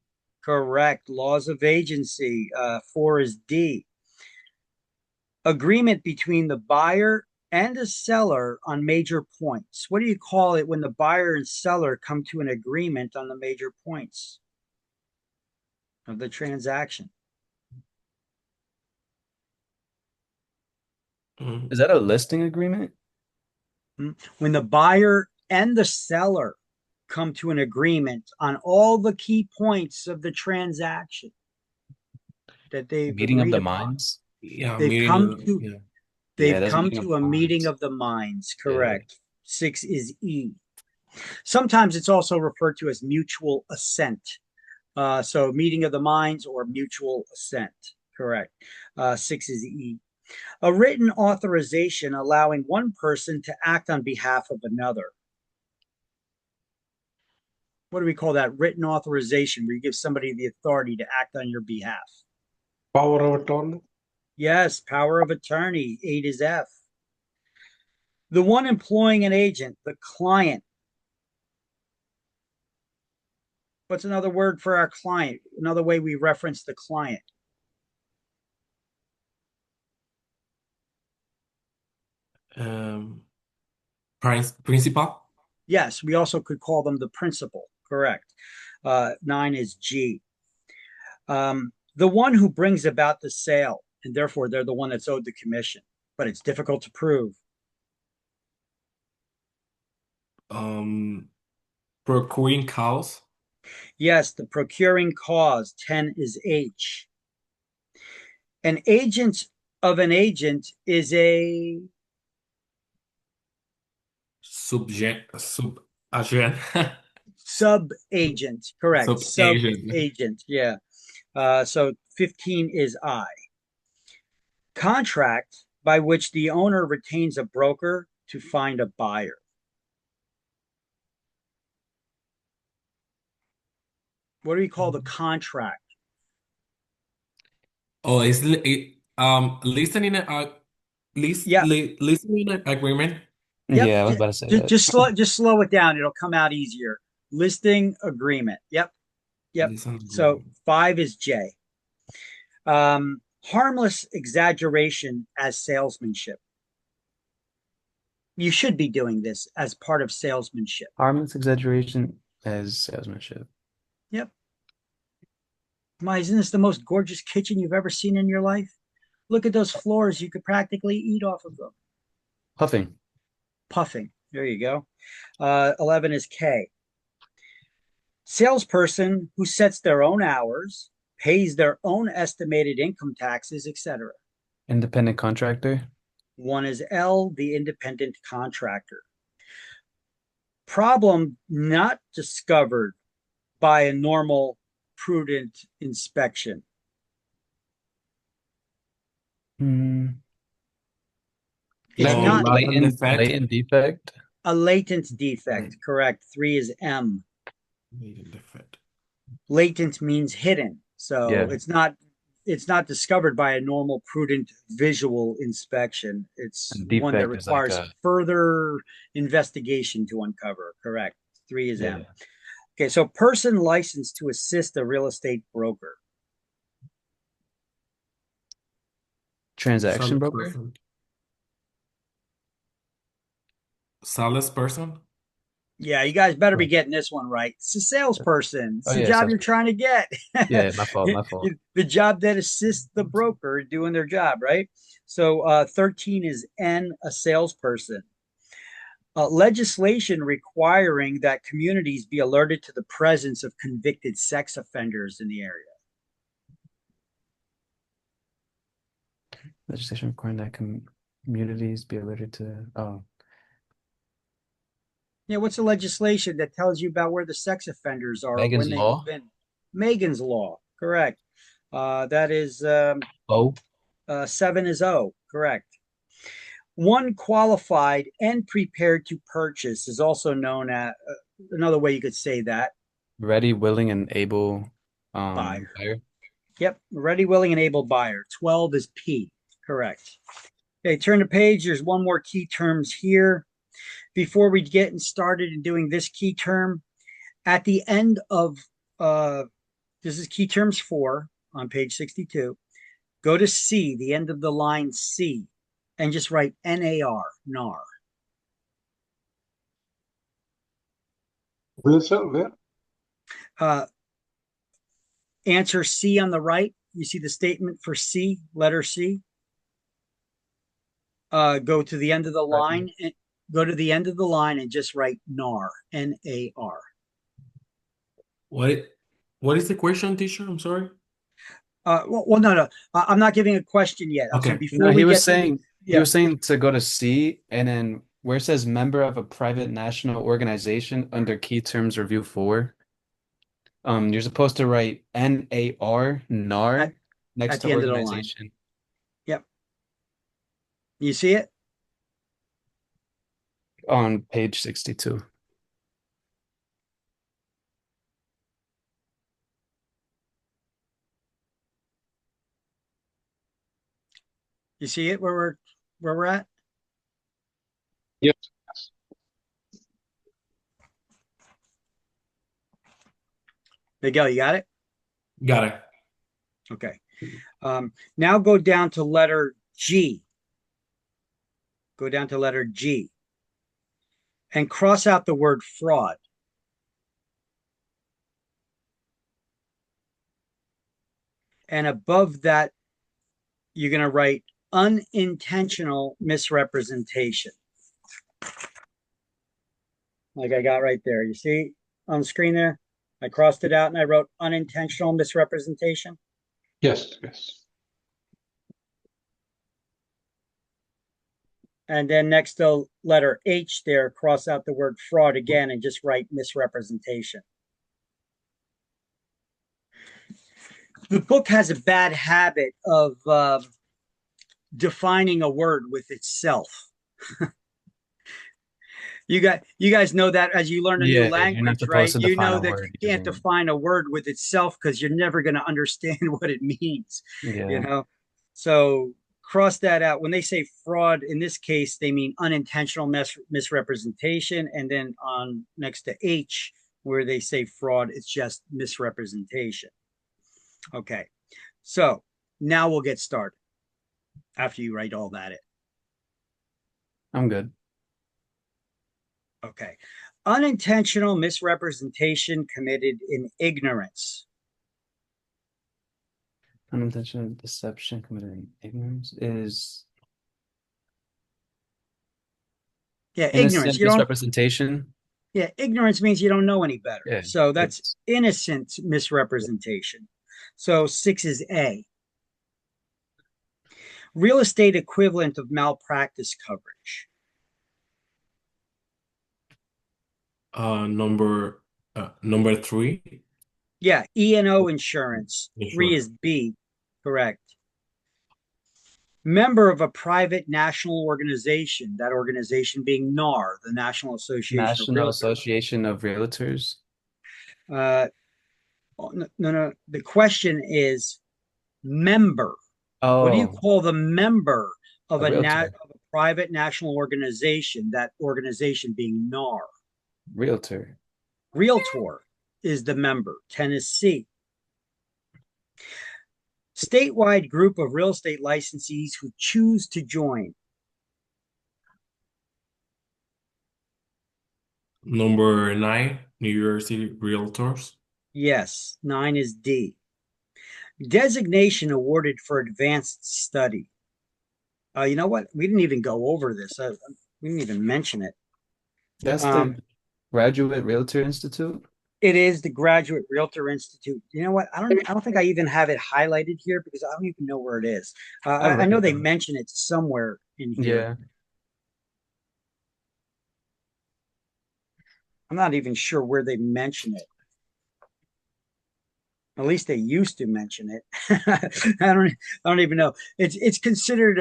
Correct. Laws of agency. 4 is D. Agreement between the buyer and a seller on major points. What do you call it when the buyer and seller come to an agreement on the major points of the transaction? Is that a listing agreement? When the buyer and the seller come to an agreement on all the key points of the transaction that they've Meeting of agreed the upon. minds? Yeah, They've meeting come of- to yeah. they've that's come meeting of to a the meeting minds. of the minds. Correct. 6 is E. Sometimes it's also referred to as mutual assent. So meeting of the minds or mutual assent. Correct. 6 is E. A written authorization allowing one person to act on behalf of another. What do we call that? Written authorization, where you give somebody the authority to act on your behalf. Power of attorney. Yes, power of attorney. 8 is F. The one employing an agent, the client. What's another word for our client? Another way we reference the client. Um, principal. Yes, we also could call them the principal. Correct. 9 is G. The one who brings about the sale, and therefore they're the one that's owed the commission, but it's difficult to prove. Procuring cause. Yes, the procuring cause, 10 is H. An agent of an agent is a Agent. sub-agent, correct. Sub-agent. Sub-agent, yeah. So 15 is I. Contract by which the owner retains a broker to find a buyer. What do we call the contract? Oh, listening Yeah, listening agreement. yep. Yeah, I was about to say that. Just slow it down. It'll come out easier. Listing agreement. Yep. Listen So agreement. 5 is J. Harmless exaggeration as salesmanship. You should be doing this as part of salesmanship. Harmless exaggeration as salesmanship. Yep. My, isn't this the most gorgeous kitchen you've ever seen in your life? Look at those floors. You could practically eat off of them. Puffing. Puffing. There you go. 11 is K. Salesperson who sets their own hours, pays their own estimated income taxes, etc. Independent contractor. 1 is L, the independent contractor. Problem not discovered by a normal, prudent inspection. Hmm. It's Oh, not latent defect. Latent defect. a latent defect, correct. 3 is M. Latent defect. Latent means hidden. So Yeah. it's not discovered by a normal, prudent visual inspection. It's And one that defect is like requires a further investigation to uncover. Correct. 3 is yeah. M. Okay, so person licensed to assist a real estate broker. Transaction broker. Salesperson. Salesperson. Yeah, you guys better be getting this one right. It's a salesperson. It's Oh the yeah, job you're salesperson. trying to get. Yeah, my fault, my fault. The job that assists the broker doing their job, right? So 13 is N, a salesperson. Legislation requiring that communities be alerted to the presence of convicted sex offenders in the area. Legislation requiring that communities be alerted to. Oh, Yeah, what's the legislation that tells you about where the sex offenders are Megan's when they Law? move in? Megan's Law, correct. That is oh, 7 is O, correct. One qualified and prepared to purchase is also known as another way you could say that. ready, willing, and able Buyer. buyer. Yep, ready, willing, and able buyer. 12 is P, correct. Okay, turn the page. There's one more key terms here. Before we get started in doing this key term, at the end of this is key terms 4 on page 62. Go to C, the end of the line C, and just write NAR, NAR. Where, sir? Where? Answer C on the right. You see the statement for C, letter C. Go to the end of the line and go to the end of the line and just write NAR, NAR. What is the question, teacher? I'm sorry. No. I'm not giving a question yet. Okay. So before No, we he was get saying he yeah. was saying to go to C and then where it says member of a private national organization under key terms review 4. You're supposed to write NAR, NAR next at to the end of the line. organization. Yep. You see it? On page 62. You see it where we're at? Yes. Miguel, you got it? Got it. Okay. Now go down to letter G. Go down to letter G and cross out the word fraud. And above that, you're going to write unintentional misrepresentation. Like I got right there. You see on the screen there? I crossed it out and I wrote unintentional misrepresentation. Yes. Yes. And then next to letter H there, cross out the word fraud again and just write misrepresentation. The book has a bad habit of defining a word with itself. You guys know that as you learn a new Yeah, you're not language, right? supposed to You define know a that word you can't using. define a word with itself because you're never going to understand what it means, you Yeah. know? So cross that out. When they say fraud, in this case, they mean unintentional misrepresentation. And then on next to H, where they say fraud, it's just misrepresentation. Okay. So now we'll get started after you write all that in. I'm good. Okay. Unintentional misrepresentation committed in ignorance. Unintentional deception committed in ignorance is Yeah, ignorance. innocent You don't, misrepresentation. yeah, ignorance means you don't know any better. Yeah, So that's it's innocent misrepresentation. So 6 is A. Real estate equivalent of malpractice coverage. Number 3. Yeah, E&O insurance. 3 Sure. is B. Correct. Member of a private national organization, that organization being NAR, the National Association of National Realtors. Association of Realtors. No, no. The question is member. What do you Oh, call the member of a a realtor. private national organization? That organization being NAR. Realtor. Realtor is the member. Tennessee. Statewide group of real estate licensees who choose to join. Number 9, New York City Realtors. Yes, 9 is D. Designation awarded for advanced study. You know what? We didn't even go over this. We didn't even mention it. That's Um, the Graduate Realtor Institute. It is the Graduate Realtor Institute. You know what? I don't think I even have it highlighted here because I don't even know where it is. I've I read know it they though. mention it somewhere in here. Yeah. I'm not even sure where they mention it. At least they used to mention it. I don't even know. It's considered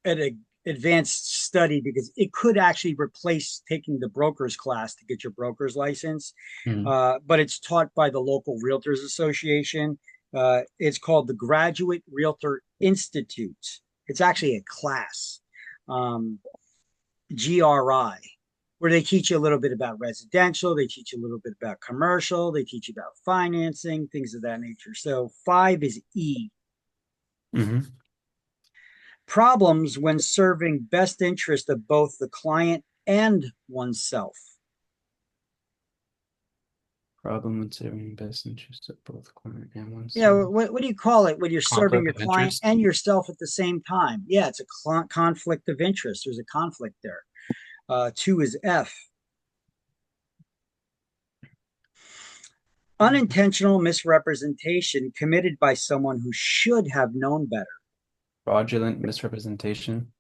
an advanced study because it could actually replace taking the broker's class to get your broker's license. Hmm. But it's taught by the local Realtors Association. It's called the Graduate Realtor Institute. It's actually a class, GRI, where they teach you a little bit about residential, they teach you a little bit about commercial, they teach you about financing, things of that nature. So 5 is E. Hmm. Problems when serving best interest of both the client and oneself. Problem with serving best interest of both client and oneself. Yeah, what do you call it when you're serving your Conflict of client interest. and yourself at the same time? Yeah, it's a conflict of interest. There's a conflict there. 2 is F. Unintentional misrepresentation committed by someone who should have known better. Fraudulent misrepresentation.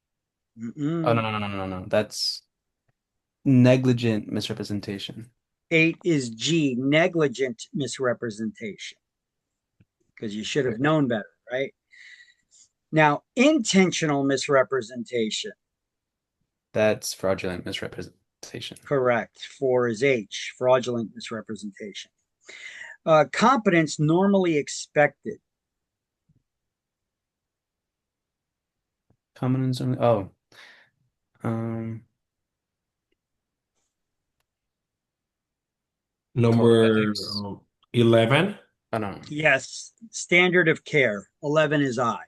Mm-mm. Oh, no. That's negligent misrepresentation. 8 is G, negligent misrepresentation, because you should have known better, right? Now, intentional misrepresentation. That's fraudulent misrepresentation. Correct. 4 is H, fraudulent misrepresentation. Competence normally expected. Common only. Oh. Number ethics. 11. I don't know. Yes, standard of care. 11 is I.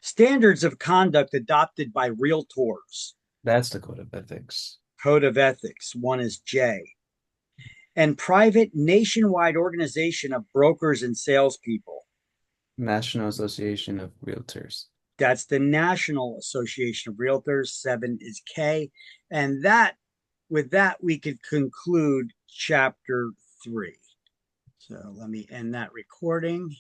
Standards of conduct adopted by realtors. That's the code of ethics. Code of ethics. 1 is J. And private nationwide organization of brokers and salespeople. National Association of Realtors. That's the National Association of Realtors. 7 is K. And that, with that, we could conclude chapter 3. So let me end that recording.